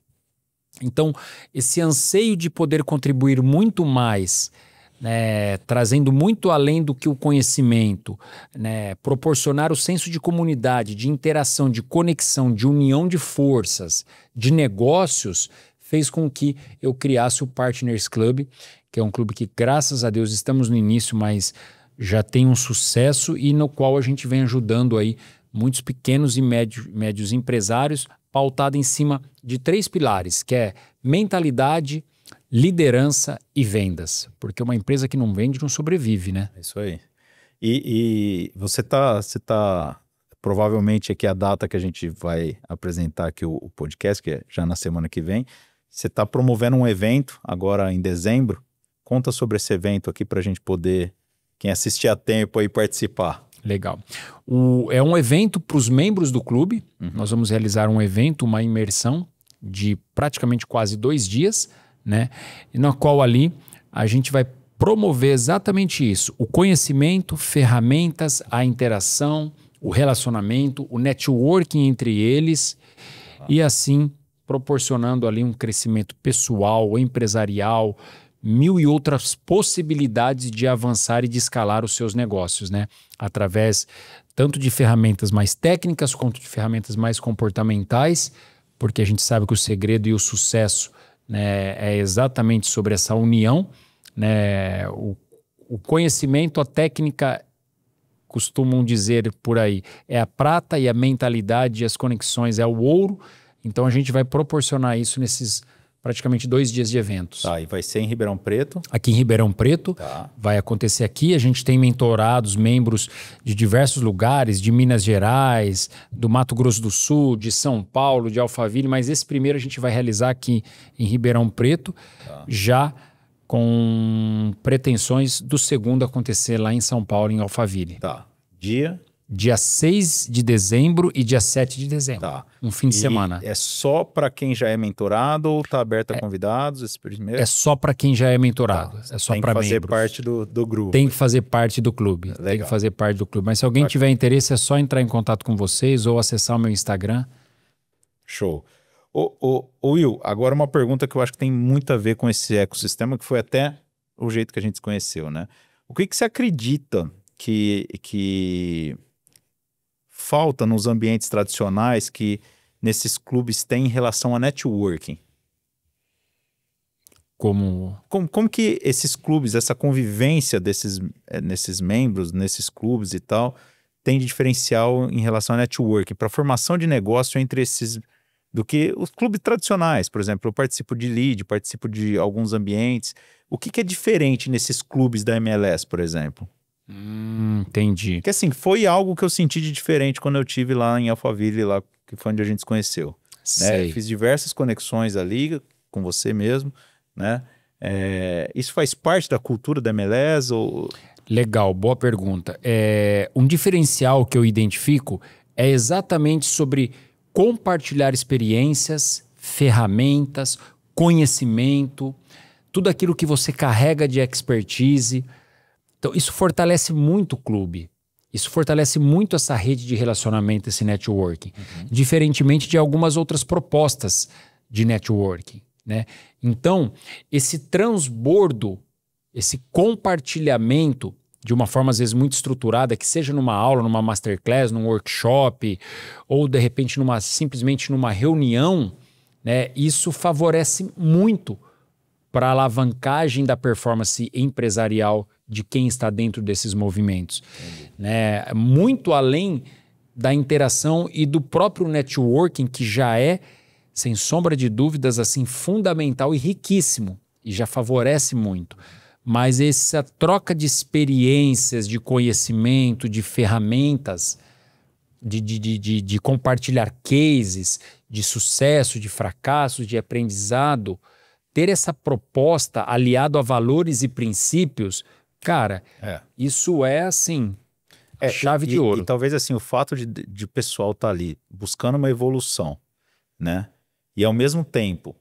Então, esse anseio de poder contribuir muito mais, né, trazendo muito além do que o conhecimento, né, proporcionar o senso de comunidade, de interação, de conexão, de união de forças, de negócios, fez com que eu criasse o Partners Club, que é um clube que, graças a Deus, estamos no início, mas já tem um sucesso e no qual a gente vem ajudando aí muitos pequenos e médios empresários, pautado em cima de 3 pilares, que é mentalidade, liderança e vendas. Porque uma empresa que não vende não sobrevive, né? É isso aí. E você tá provavelmente aqui a data que a gente vai apresentar aqui o podcast, que é já na semana que vem, você está promovendo um evento agora em dezembro. Conta sobre esse evento aqui para a gente poder, quem assistir a tempo aí, participar. Legal. É um evento para os membros do clube. Nós vamos realizar um evento, uma imersão de praticamente quase 2 dias, né? E na qual ali a gente vai promover exatamente isso. O conhecimento, ferramentas, a interação, o relacionamento, o networking entre eles e assim proporcionando ali um crescimento pessoal, empresarial, 1000 e outras possibilidades de avançar e de escalar os seus negócios, né? Através tanto de ferramentas mais técnicas quanto de ferramentas mais comportamentais, porque a gente sabe que o segredo e o sucesso, né, é exatamente sobre essa união, né? O conhecimento, a técnica, costumam dizer por aí, é a prata e a mentalidade e as conexões é o ouro. Então a gente vai proporcionar isso nesses praticamente 2 dias de eventos. Tá, e vai ser em Ribeirão Preto? Aqui em Ribeirão Preto, tá. Vai acontecer aqui. A gente tem mentorados, membros de diversos lugares, de Minas Gerais, do Mato Grosso do Sul, de São Paulo, de Alphaville, mas esse primeiro a gente vai realizar aqui em Ribeirão Preto, já com pretensões do segundo acontecer lá em São Paulo, em Alphaville. Tá. Dia 6 de dezembro e dia 7 de dezembro. Tá. Um fim de semana. É só para quem já é mentorado ou tá aberto a convidados? Esse primeiro? É só para quem já é mentorado. Tá. É só para membros. Tem que fazer parte do grupo. Tem que fazer parte do clube. Legal. Tem que fazer parte do clube. Mas se alguém tiver interesse, é só entrar em contato com vocês ou acessar o meu Instagram. Show. Ô, Will, agora uma pergunta que eu acho que tem muito a ver com esse ecossistema, que foi até o jeito que a gente se conheceu, né? O que você acredita que falta nos ambientes tradicionais que nesses clubes tem em relação a networking? Como que esses clubes, essa convivência nesses membros, nesses clubes e tal, tem de diferencial em relação a networking, para a formação de negócio entre esses, do que os clubes tradicionais? Por exemplo, eu participo de lead, participo de alguns ambientes. O que é diferente nesses clubes da MLS, por exemplo? Entendi. Porque assim, foi algo que eu senti de diferente quando eu tive lá em Alphaville, lá, que foi onde a gente se conheceu. Né? Fiz diversas conexões ali com você mesmo, né? Isso faz parte da cultura da MLS? Ou... Legal, boa pergunta. Um diferencial que eu identifico é exatamente sobre compartilhar experiências, ferramentas, conhecimento, tudo aquilo que você carrega de expertise. Então, isso fortalece muito o clube. Isso fortalece muito essa rede de relacionamento, esse networking. Diferentemente de algumas outras propostas de networking, né? Então, esse transbordo, esse compartilhamento de uma forma às vezes muito estruturada, que seja numa aula, numa masterclass, num workshop, ou de repente simplesmente numa reunião, né? Isso favorece muito para a alavancagem da performance empresarial de quem está dentro desses movimentos. Né? Muito além da interação e do próprio networking, que já é, sem sombra de dúvidas, assim, fundamental e riquíssimo, e já favorece muito. Mas essa troca de experiências, de conhecimento, de ferramentas, de compartilhar cases de sucesso, de fracasso, de aprendizado, ter essa proposta aliado a valores e princípios, cara, isso é assim, chave de ouro. E talvez assim, o fato de o pessoal estar ali buscando uma evolução, né? E ao mesmo tempo,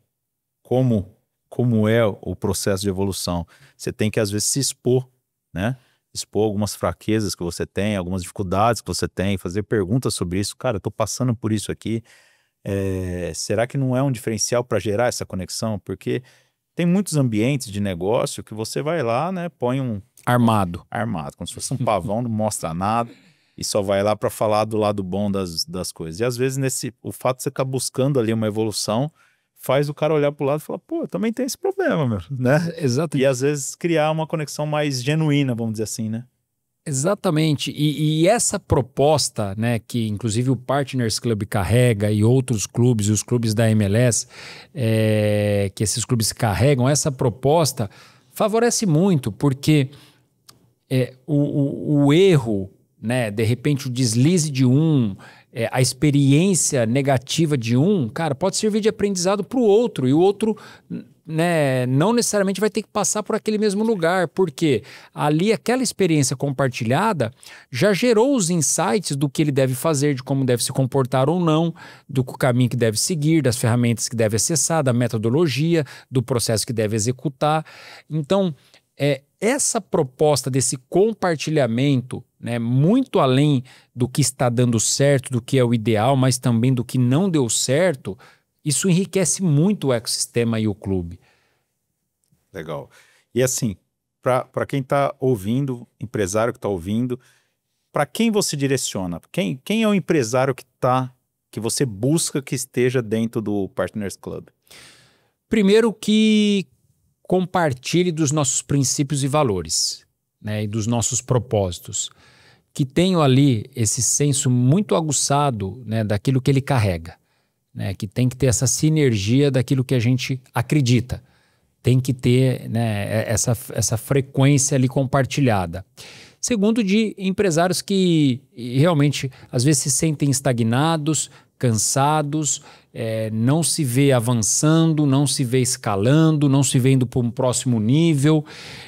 como é o processo de evolução, você tem que às vezes se expor, né? Expor algumas fraquezas que você tem, algumas dificuldades que você tem, fazer perguntas sobre isso. Cara, eu tô passando por isso aqui. Será que não é um diferencial para gerar essa conexão? Porque tem muitos ambientes de negócio que você vai lá, né? Põe um... Armado, como se fosse um pavão, não mostra nada e só vai lá para falar do lado bom das coisas. E às vezes o fato de você estar buscando ali uma evolução faz o cara olhar para o lado e falar, pô, eu também tenho esse problema, meu, né? Exato. E às vezes criar uma conexão mais genuína, vamos dizer assim, né? Exatamente. E essa proposta, né, que inclusive o Partners Club carrega e outros clubes, os clubes da MLS, que esses clubes carregam, essa proposta favorece muito, porque o erro, né, de repente o deslize de a experiência negativa de cara, pode servir de aprendizado para o outro, e o outro, né, não necessariamente vai ter que passar por aquele mesmo lugar, porque ali aquela experiência compartilhada já gerou os insights do que ele deve fazer, de como deve se comportar ou não, do caminho que deve seguir, das ferramentas que deve acessar, da metodologia, do processo que deve executar. Então, essa proposta desse compartilhamento, né, muito além do que está dando certo, do que é o ideal, mas também do que não deu certo, isso enriquece muito o ecossistema e o clube. Legal. E assim, para quem está ouvindo, empresário que está ouvindo, para quem você direciona? Quem é o empresário que você busca que esteja dentro do Partners Club? Primeiro que compartilhe dos nossos princípios e valores, né, e dos nossos propósitos, que tenham ali esse senso muito aguçado, né, daquilo que ele carrega, né, que tem que ter essa sinergia daquilo que a gente acredita, tem que ter, né, essa frequência ali compartilhada. Segundo, de empresários que realmente às vezes se sentem estagnados, cansados, não se vê avançando, não se vê escalando, não se vê indo para um próximo nível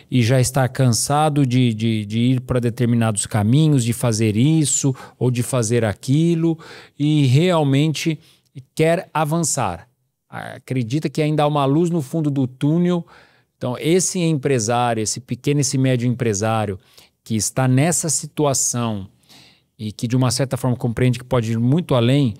e já está cansado de ir para determinados caminhos, de fazer isso ou de fazer aquilo e realmente quer avançar. Acredita que ainda há uma luz no fundo do túnel. Então, esse empresário, esse pequeno, esse médio empresário que está nessa situação e que de uma certa forma compreende que pode ir muito além,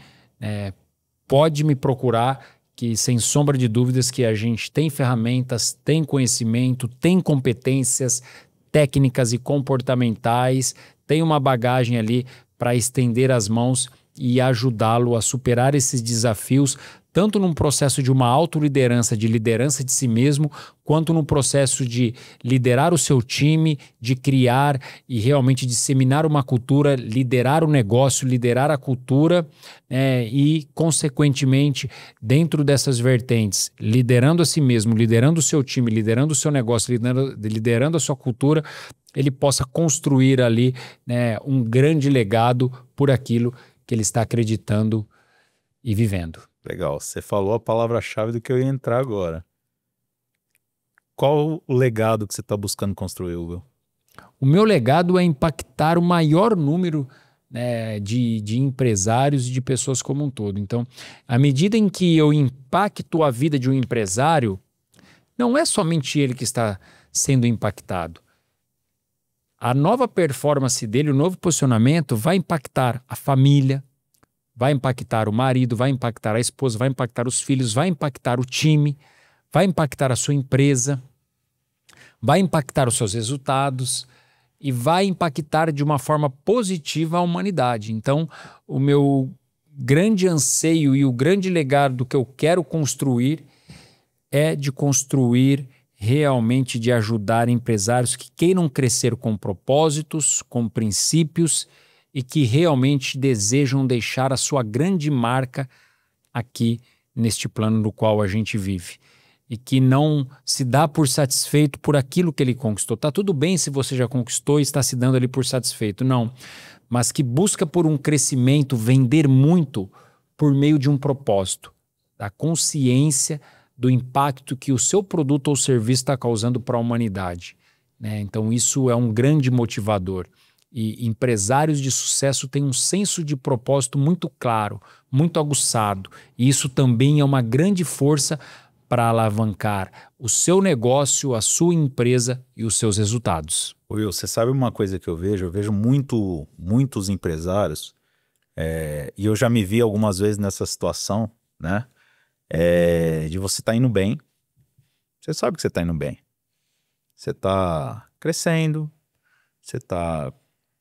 pode me procurar, que, sem sombra de dúvidas, que a gente tem ferramentas, tem conhecimento, tem competências técnicas e comportamentais, tem uma bagagem ali para estender as mãos e ajudá-lo a superar esses desafios, tanto num processo de uma autoliderança, de liderança de si mesmo, quanto no processo de liderar o seu time, de criar e realmente disseminar uma cultura, liderar o negócio, liderar a cultura e, consequentemente, dentro dessas vertentes, liderando a si mesmo, liderando o seu time, liderando o seu negócio, liderando a sua cultura, ele possa construir ali, né, um grande legado por aquilo que ele está acreditando e vivendo. Legal, você falou a palavra-chave do que eu ia entrar agora. Qual o legado que você está buscando construir, Hugo? O meu legado é impactar o maior número, né, de empresários e de pessoas como um todo. Então, à medida em que eu impacto a vida de um empresário, não é somente ele que está sendo impactado. A nova performance dele, o novo posicionamento vai impactar a família, vai impactar o marido, vai impactar a esposa, vai impactar os filhos, vai impactar o time, vai impactar a sua empresa, vai impactar os seus resultados e vai impactar de uma forma positiva a humanidade. Então, o meu grande anseio e o grande legado que eu quero construir é de construir realmente, de ajudar empresários que queiram crescer com propósitos, com princípios e que realmente desejam deixar a sua grande marca aqui neste plano no qual a gente vive. E que não se dá por satisfeito por aquilo que ele conquistou. Tá tudo bem se você já conquistou e está se dando ali por satisfeito, não. Mas que busca por um crescimento, vender muito por meio de um propósito, da consciência do impacto que o seu produto ou serviço está causando para a humanidade, né? Então isso é um grande motivador. E empresários de sucesso têm um senso de propósito muito claro, muito aguçado. E isso também é uma grande força para alavancar o seu negócio, a sua empresa e os seus resultados. Will, você sabe uma coisa que eu vejo? Eu vejo muitos empresários, e eu já me vi algumas vezes nessa situação, né? De você estar indo bem, você sabe que você está indo bem, você está crescendo, você está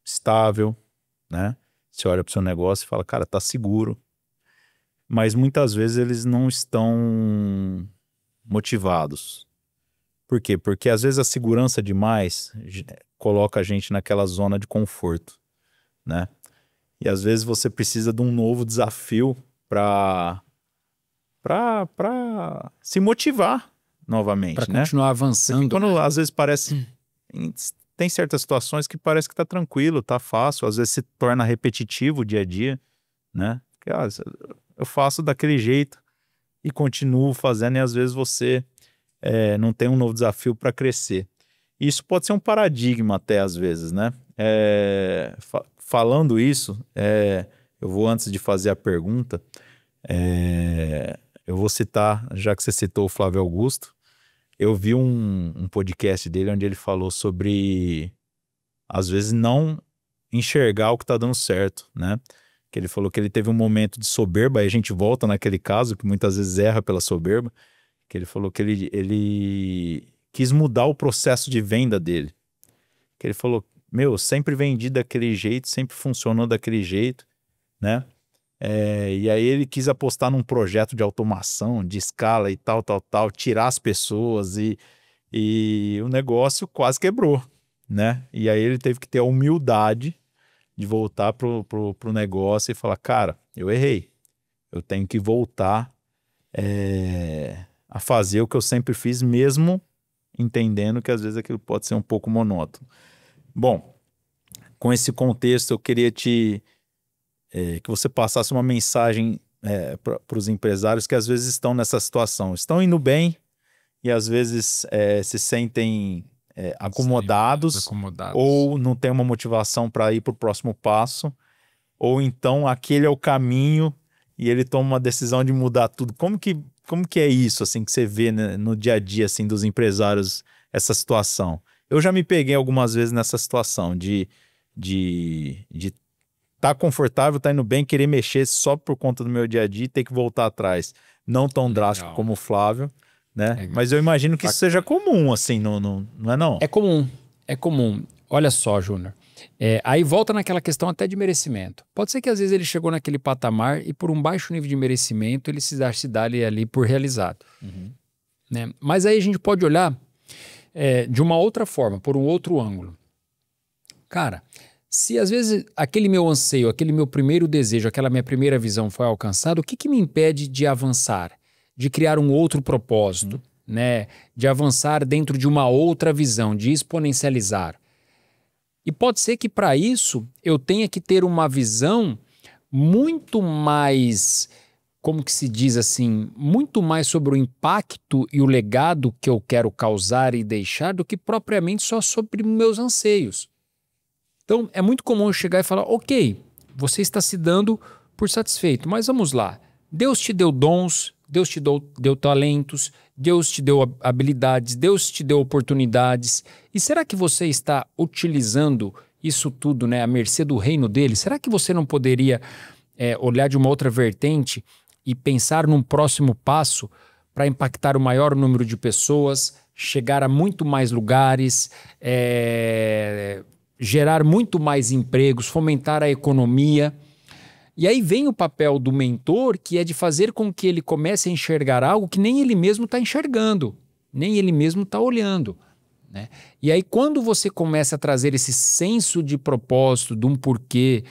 estável, né? Você olha para o seu negócio e fala, cara, tá seguro, mas muitas vezes eles não estão motivados. Por quê? Porque às vezes a segurança demais coloca a gente naquela zona de conforto, né? E às vezes você precisa de um novo desafio para se motivar novamente, para né? continuar avançando. Porque quando às vezes parece... Tem certas situações que parece que tá tranquilo, tá fácil, às vezes se torna repetitivo o dia a dia, né? Porque, eu faço daquele jeito e continuo fazendo, e às vezes você não tem um novo desafio para crescer. E isso pode ser um paradigma até às vezes, né? Falando isso, eu vou, antes de fazer a pergunta, eu vou citar, já que você citou o Flávio Augusto, eu vi um podcast dele onde ele falou sobre, às vezes, não enxergar o que está dando certo, né? Que ele falou que ele teve um momento de soberba, aí a gente volta naquele caso, que muitas vezes erra pela soberba, que ele falou que ele quis mudar o processo de venda dele. Que ele falou, sempre vendi daquele jeito, sempre funcionou daquele jeito, né? E aí ele quis apostar num projeto de automação, de escala e tal, tirar as pessoas e o negócio quase quebrou, né? E aí ele teve que ter a humildade de voltar pro negócio e falar, cara, eu errei, eu tenho que voltar a fazer o que eu sempre fiz, mesmo entendendo que às vezes aquilo pode ser um pouco monótono. Bom, com esse contexto eu queria que você passasse uma mensagem para os empresários que às vezes estão nessa situação, estão indo bem e às vezes se sentem acomodados, ou não tem uma motivação para ir para o próximo passo, ou então aquele é o caminho e ele toma uma decisão de mudar tudo. Como que é isso assim, que você vê, né, no dia a dia assim, dos empresários, essa situação? Eu já me peguei algumas vezes nessa situação de tá confortável, tá indo bem, querer mexer só por conta do meu dia a dia e ter que voltar atrás. não tão drástico como o Flávio, né? Mas eu imagino que isso seja comum, assim, não é não? É comum, é comum. Olha só, Júnior. Aí volta naquela questão até de merecimento. Pode ser que às vezes ele chegou naquele patamar e por um baixo nível de merecimento ele se dá ali por realizado. Né? Mas aí a gente pode olhar de uma outra forma, por um outro ângulo. Cara, se às vezes aquele meu anseio, aquele meu primeiro desejo, aquela minha primeira visão foi alcançado, o que me impede de avançar? De criar um outro propósito, né? De avançar dentro de uma outra visão, de exponencializar. E pode ser que para isso eu tenha que ter uma visão muito mais, como que se diz assim, muito mais sobre o impacto e o legado que eu quero causar e deixar do que propriamente só sobre meus anseios. Então é muito comum eu chegar e falar, ok, você está se dando por satisfeito, mas vamos lá, Deus te deu dons, Deus te deu talentos, Deus te deu habilidades, Deus te deu oportunidades. E será que você está utilizando isso tudo, né, à mercê do reino dele? Será que você não poderia olhar de uma outra vertente e pensar num próximo passo para impactar o maior número de pessoas, chegar a muito mais lugares, gerar muito mais empregos, fomentar a economia? E aí vem o papel do mentor, que é de fazer com que ele comece a enxergar algo que nem ele mesmo está enxergando, nem ele mesmo está olhando, né? E aí quando você começa a trazer esse senso de propósito, de um porquê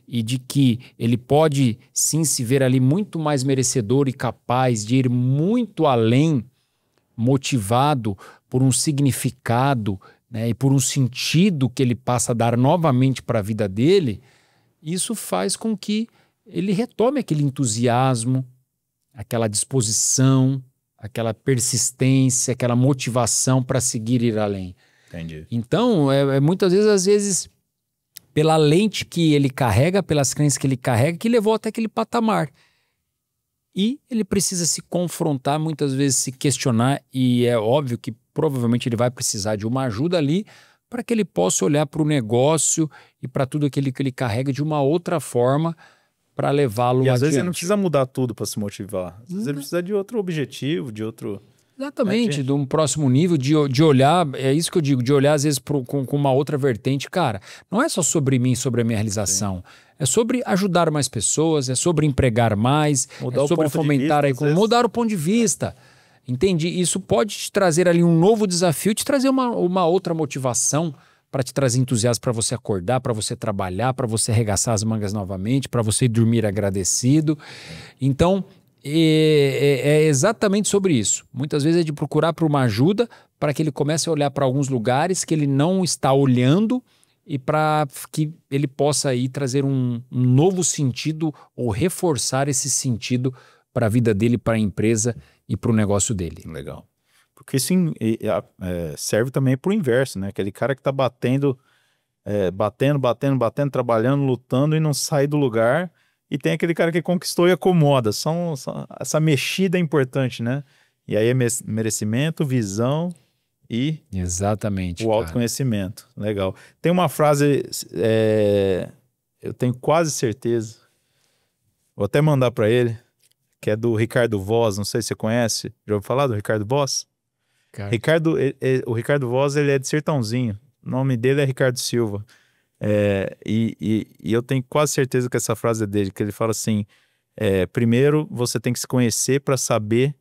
e de que ele pode sim se ver ali muito mais merecedor e capaz de ir muito além, motivado por um significado, né, e por um sentido que ele passa a dar novamente para a vida dele, isso faz com que ele retome aquele entusiasmo, aquela disposição, aquela persistência, aquela motivação para seguir e ir além. Entendi. Então, muitas vezes, às vezes, pela lente que ele carrega, pelas crenças que ele carrega, que levou até aquele patamar. E ele precisa se confrontar, muitas vezes se questionar, e é óbvio que provavelmente ele vai precisar de uma ajuda ali, para que ele possa olhar para o negócio e para tudo aquilo que ele carrega de uma outra forma para levá-lo adiante. E às vezes ele não precisa mudar tudo para se motivar. Às vezes ele precisa de outro objetivo, de outro... Exatamente, de um próximo nível, de olhar, é isso que eu digo, de olhar às vezes com uma outra vertente. Cara, não é só sobre mim, sobre a minha realização. Sim. É sobre ajudar mais pessoas, é sobre empregar mais, mudar é sobre fomentar a economia, mudar o ponto de vista. Entende? Isso pode te trazer ali um novo desafio, te trazer uma outra motivação para te trazer entusiasmo para você acordar, para você trabalhar, para você arregaçar as mangas novamente, para você dormir agradecido. Então, é exatamente sobre isso. Muitas vezes é de procurar por uma ajuda para que ele comece a olhar para alguns lugares que ele não está olhando e para que ele possa aí trazer um novo sentido ou reforçar esse sentido para a vida dele, para a empresa e para o negócio dele. Legal. Porque isso serve também para o inverso, né? Aquele cara que está batendo, trabalhando, lutando e não sai do lugar. E tem aquele cara que conquistou e acomoda. Essa mexida é importante, né? E aí é merecimento, visão e exatamente, o autoconhecimento. Cara. Legal. Tem uma frase, eu tenho quase certeza, vou até mandar para ele, que é do Ricardo Voz, não sei se você conhece. Já ouviu falar do Ricardo Voz? O Ricardo Voz, ele é de Sertãozinho. O nome dele é Ricardo Silva. E eu tenho quase certeza que essa frase é dele, que ele fala assim, primeiro você tem que se conhecer para saber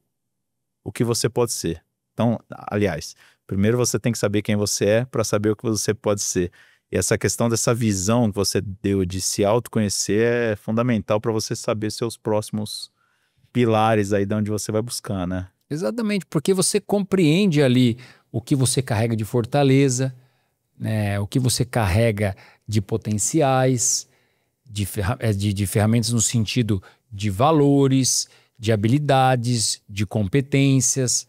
o que você pode ser. Então, aliás, primeiro você tem que saber quem você é para saber o que você pode ser. E essa questão dessa visão que você deu de se autoconhecer é fundamental para você saber seus próximos pilares aí de onde você vai buscar, né? Exatamente, porque você compreende ali o que você carrega de fortaleza, né, o que você carrega de potenciais, de ferramentas no sentido de valores, de habilidades, de competências.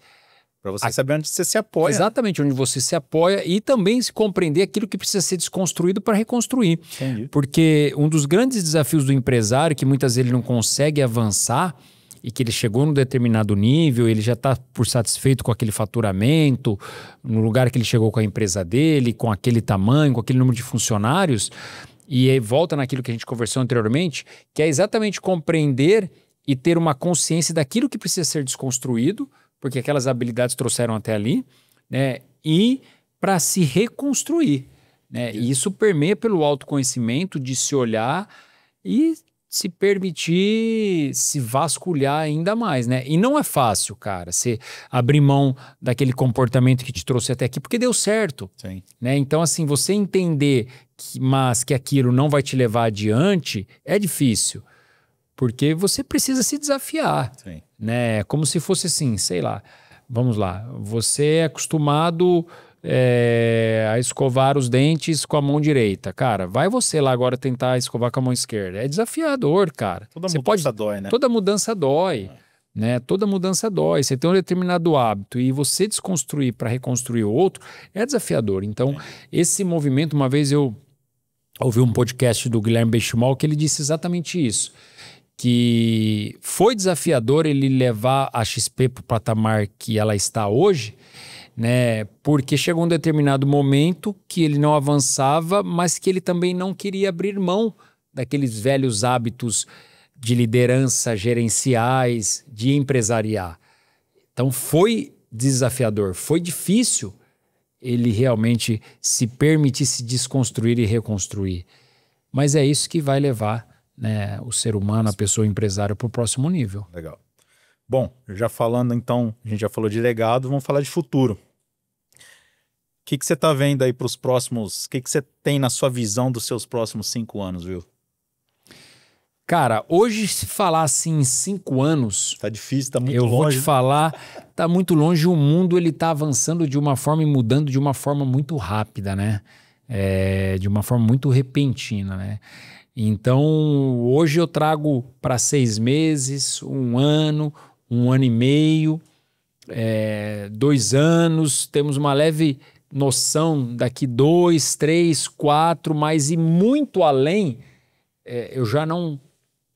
Para você saber onde você se apoia. Exatamente, onde você se apoia e também se compreender aquilo que precisa ser desconstruído para reconstruir. Entendi. Porque um dos grandes desafios do empresário, que muitas vezes ele não consegue avançar, e que ele chegou num determinado nível, ele já está por satisfeito com aquele faturamento, no lugar que ele chegou com a empresa dele, com aquele tamanho, com aquele número de funcionários, e aí volta naquilo que a gente conversou anteriormente, que é exatamente compreender e ter uma consciência daquilo que precisa ser desconstruído, porque aquelas habilidades trouxeram até ali, né? E para se reconstruir, né? E isso permeia pelo autoconhecimento de se olhar e se permitir se vasculhar ainda mais, né? E não é fácil, cara, você abrir mão daquele comportamento que te trouxe até aqui, porque deu certo, Sim. né? Então, assim, você entender que aquilo não vai te levar adiante é difícil, porque você precisa se desafiar, Sim. né? Como se fosse assim, sei lá, vamos lá, você é acostumado a escovar os dentes com a mão direita. Cara, vai você lá agora tentar escovar com a mão esquerda. É desafiador, cara. Toda Você mudança dói, né? Toda mudança dói, né? Toda mudança dói. Você tem um determinado hábito e você desconstruir para reconstruir o outro é desafiador. Então, esse movimento, uma vez eu ouvi um podcast do Guilherme Benchimol que ele disse exatamente isso, que foi desafiador ele levar a XP para o patamar que ela está hoje, né? Porque chegou um determinado momento que ele não avançava, mas que ele também não queria abrir mão daqueles velhos hábitos de liderança, gerenciais, de empresariar. Então foi desafiador, foi difícil ele realmente se permitir se desconstruir e reconstruir. Mas é isso que vai levar, né, o ser humano, a pessoa empresária, para o próximo nível. Legal. Bom, já falando então, a gente já falou de legado, vamos falar de futuro. O que você está vendo aí para os próximos... O que você tem na sua visão dos seus próximos 5 anos, viu? Cara, hoje se falar assim em 5 anos... Tá difícil, tá muito longe. Eu vou te falar, tá muito longe. O mundo ele tá avançando de uma forma e mudando de uma forma muito rápida, né? De uma forma muito repentina, né? Então, hoje eu trago para 6 meses, 1 ano e meio, 2 anos. Temos uma leve noção daqui 2, 3, 4, mas e muito além, eu já não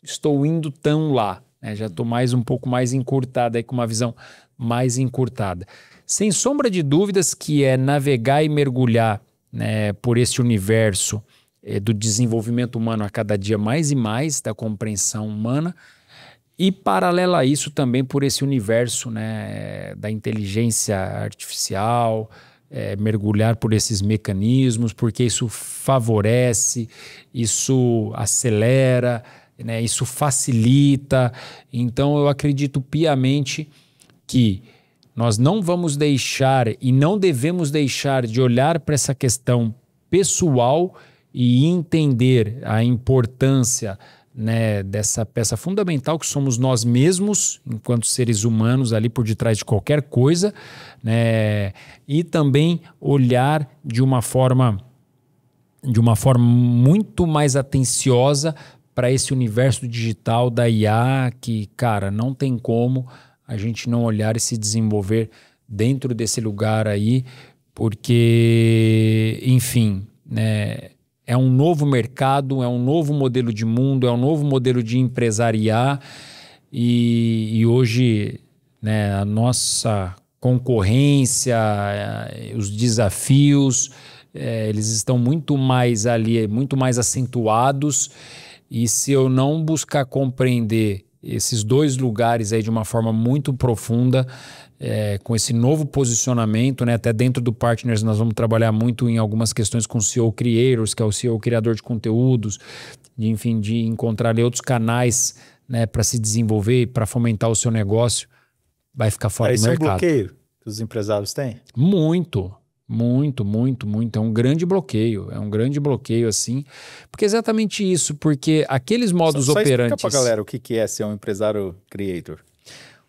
estou indo tão lá, né? Já estou um pouco mais encurtado, aí, com uma visão mais encurtada. Sem sombra de dúvidas que é navegar e mergulhar, né, por esse universo do desenvolvimento humano a cada dia mais e mais, da compreensão humana, e paralelo a isso também por esse universo, né, da inteligência artificial, mergulhar por esses mecanismos, porque isso favorece, isso acelera, né, isso facilita. Então eu acredito piamente que nós não vamos deixar e não devemos deixar de olhar para essa questão pessoal e entender a importância, né, dessa peça fundamental que somos nós mesmos, enquanto seres humanos ali por detrás de qualquer coisa, né, e também olhar de uma forma muito mais atenciosa para esse universo digital da IA que, cara, não tem como a gente não olhar e se desenvolver dentro desse lugar aí, porque, enfim, né, é um novo mercado, é um novo modelo de mundo, é um novo modelo de empresariar e hoje, né, a nossa concorrência, os desafios, eles estão muito mais ali, muito mais acentuados, e se eu não buscar compreender esses dois lugares aí de uma forma muito profunda, com esse novo posicionamento, né? Até dentro do Partners nós vamos trabalhar muito em algumas questões com o CEO Creators, que é o CEO criador de conteúdos, enfim, de encontrar ali outros canais, né, para se desenvolver, para fomentar o seu negócio, vai ficar fora do mercado. Esse é um bloqueio que os empresários têm? Muito. É um grande bloqueio, assim, porque é exatamente isso, porque aqueles modus operantes... Só explica pra galera o que é ser um empresário creator.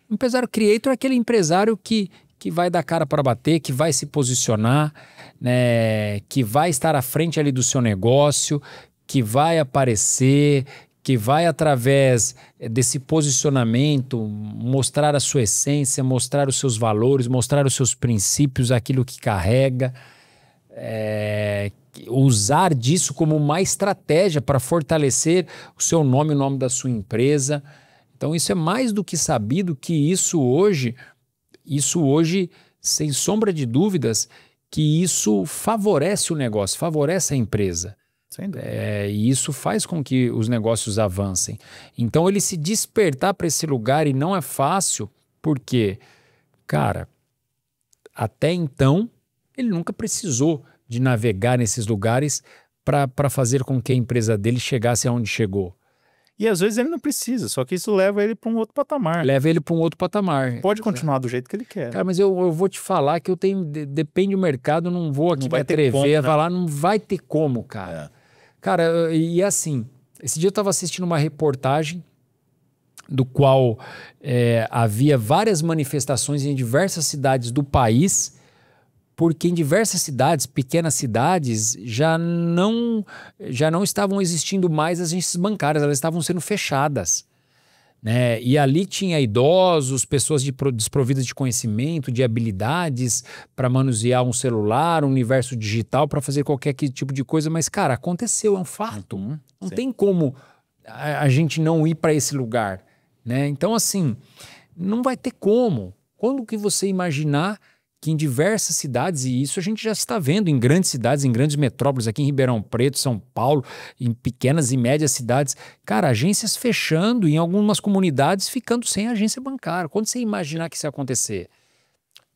Um empresário creator é aquele empresário que vai dar cara para bater, que vai se posicionar, né, que vai estar à frente ali do seu negócio, que vai aparecer, que vai, através desse posicionamento, mostrar a sua essência, mostrar os seus valores, mostrar os seus princípios, aquilo que carrega, usar disso como uma estratégia para fortalecer o seu nome, o nome da sua empresa. Então isso é mais do que sabido que isso hoje, sem sombra de dúvidas, que isso favorece o negócio, favorece a empresa. Sem dúvida. E isso faz com que os negócios avancem. Então, ele se despertar para esse lugar e não é fácil, porque, cara, até então, ele nunca precisou de navegar nesses lugares para fazer com que a empresa dele chegasse aonde chegou. E às vezes ele não precisa, só que isso leva ele para um outro patamar. Leva ele para um outro patamar. Pode continuar do jeito que ele quer. Cara, mas eu vou te falar que eu tenho. Depende do mercado, não vou aqui me atrever a falar, não vai ter como, cara. Cara, e assim, esse dia eu estava assistindo uma reportagem do qual havia várias manifestações em diversas cidades do país, porque em diversas cidades, pequenas cidades, já não estavam existindo mais agências bancárias, elas estavam sendo fechadas, né? E ali tinha idosos, pessoas desprovidas de conhecimento, de habilidades para manusear um celular, um universo digital, para fazer qualquer tipo de coisa, mas, cara, aconteceu, é um fato. Não tem como a gente não ir para esse lugar, né? Então, assim, não vai ter como. Quando que você imaginar que em diversas cidades, e isso a gente já está vendo em grandes cidades, em grandes metrópoles, aqui em Ribeirão Preto, São Paulo, em pequenas e médias cidades, cara, agências fechando, em algumas comunidades ficando sem agência bancária. Quando você imaginar que isso ia acontecer?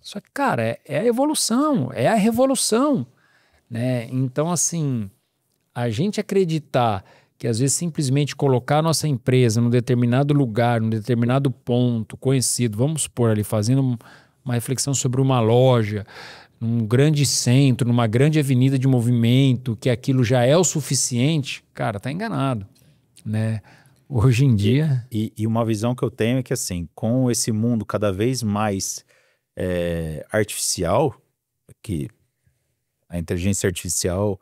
Só que, cara, é a evolução, é a revolução, né? Então, assim, a gente acreditar que às vezes simplesmente colocar a nossa empresa num determinado lugar, num determinado ponto conhecido, vamos supor ali, fazendo uma reflexão sobre uma loja, num grande centro, numa grande avenida de movimento, que aquilo já é o suficiente, cara, tá enganado, né? Hoje em dia... E uma visão que eu tenho é que, assim, com esse mundo cada vez mais artificial, que a inteligência artificial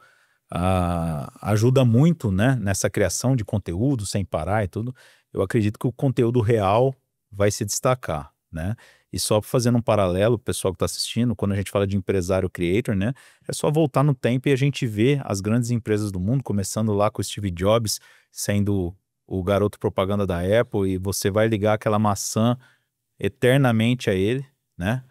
ajuda muito, né, nessa criação de conteúdo sem parar e tudo, eu acredito que o conteúdo real vai se destacar, né? E só fazendo um paralelo, o pessoal que está assistindo, quando a gente fala de empresário creator, né? É só voltar no tempo e a gente vê as grandes empresas do mundo, começando lá com o Steve Jobs, sendo o garoto propaganda da Apple, e você vai ligar aquela maçã eternamente a ele, né?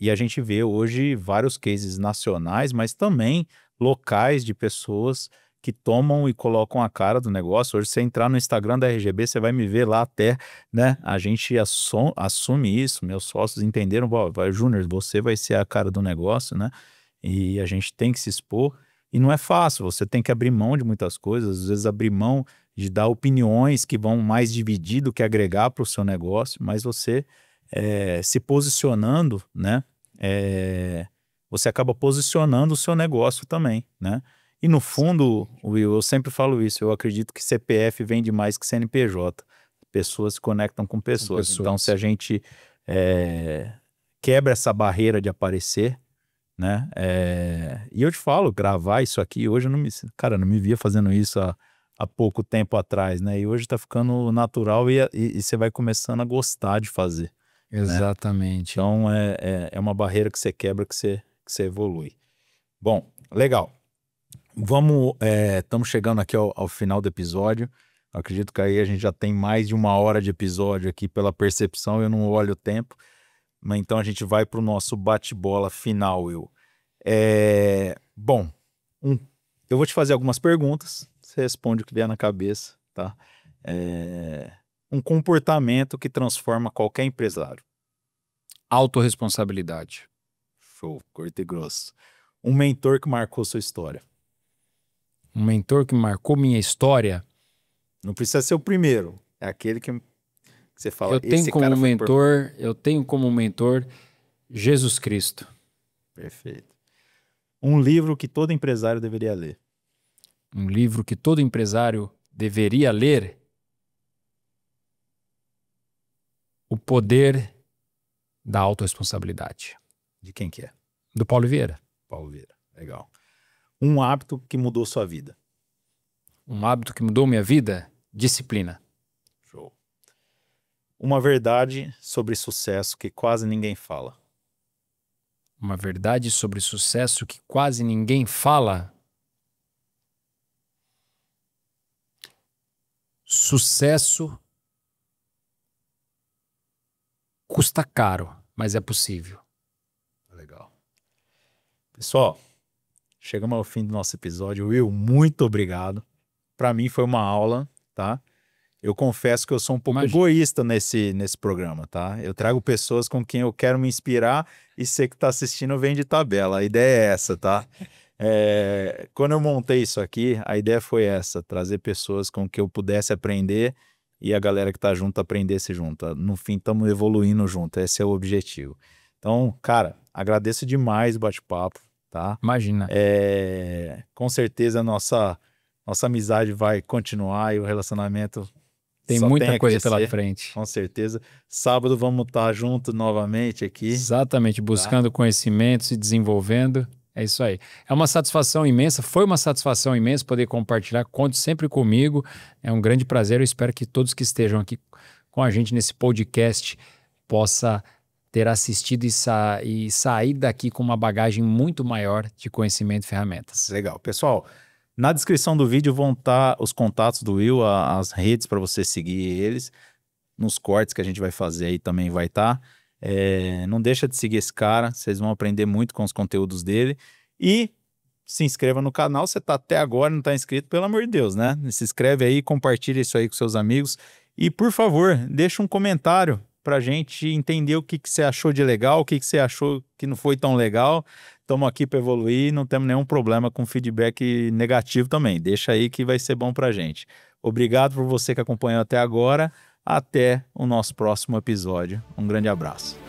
E a gente vê hoje vários cases nacionais, mas também locais de pessoas que tomam e colocam a cara do negócio. Hoje, se você entrar no Instagram da RGB, você vai me ver lá até, né? A gente assume isso, meus sócios entenderam, Júnior, você vai ser a cara do negócio, né? E a gente tem que se expor. E não é fácil, você tem que abrir mão de muitas coisas, às vezes abrir mão de dar opiniões que vão mais dividir do que agregar para o seu negócio, mas você se posicionando, né? Você acaba posicionando o seu negócio também, né? E no fundo, Will, eu sempre falo isso, eu acredito que CPF vende mais que CNPJ. Pessoas se conectam com pessoas. Então, se a gente quebra essa barreira de aparecer, né? E eu te falo, gravar isso aqui, hoje eu não me via fazendo isso há pouco tempo atrás, né? E hoje tá ficando natural e você vai começando a gostar de fazer. Exatamente. Né? Então, é uma barreira que você quebra, que você evolui. Bom, legal. Estamos chegando aqui ao final do episódio. Acredito que aí a gente já tem mais de 1 hora de episódio aqui pela percepção, eu não olho o tempo. Mas então a gente vai para o nosso bate-bola final, Will. Bom, eu vou te fazer algumas perguntas, você responde o que vier na cabeça, tá? Um comportamento que transforma qualquer empresário. Autorresponsabilidade. Show, curto e grosso. Um mentor que marcou sua história. Um mentor que marcou minha história. Não precisa ser o primeiro, é aquele que você fala. Eu tenho como mentor Jesus Cristo. Perfeito. Um livro que todo empresário deveria ler. Um livro que todo empresário deveria ler. O Poder da Autorresponsabilidade. De quem que é? Do Paulo Vieira. Paulo Vieira, legal. Um hábito que mudou sua vida. Um hábito que mudou minha vida? Disciplina. Show. Uma verdade sobre sucesso que quase ninguém fala. Uma verdade sobre sucesso que quase ninguém fala. Sucesso custa caro, mas é possível. Legal. Pessoal, chegamos ao fim do nosso episódio. Will, muito obrigado. Para mim foi uma aula, tá? Eu confesso que eu sou um pouco egoísta nesse programa, tá? Eu trago pessoas com quem eu quero me inspirar e você que está assistindo vem de tabela. A ideia é essa, tá? Quando eu montei isso aqui, a ideia foi essa, trazer pessoas com que eu pudesse aprender e a galera que tá junto aprendesse junto. No fim, estamos evoluindo junto, esse é o objetivo. Então, cara, agradeço demais o bate-papo, tá? Imagina. Com certeza a nossa amizade vai continuar e o relacionamento tem muita coisa pela frente. Com certeza. Sábado vamos estar juntos novamente aqui. Exatamente, buscando conhecimento, se desenvolvendo. É isso aí. É uma satisfação imensa, foi uma satisfação imensa poder compartilhar. Conte sempre comigo. É um grande prazer. Eu espero que todos que estejam aqui com a gente nesse podcast possa ter assistido e sair daqui com uma bagagem muito maior de conhecimento e ferramentas. Legal. Pessoal, na descrição do vídeo vão estar os contatos do Will, as redes para você seguir eles. Nos cortes que a gente vai fazer aí também vai estar. Não deixa de seguir esse cara, vocês vão aprender muito com os conteúdos dele. E se inscreva no canal, você está até agora e não está inscrito, pelo amor de Deus, né? Se inscreve aí, compartilha isso aí com seus amigos. E, por favor, deixa um comentário para a gente entender o que você achou de legal, o que você achou que não foi tão legal. Estamos aqui para evoluir, não temos nenhum problema com feedback negativo também. Deixa aí que vai ser bom para a gente. Obrigado por você que acompanhou até agora. Até o nosso próximo episódio. Um grande abraço.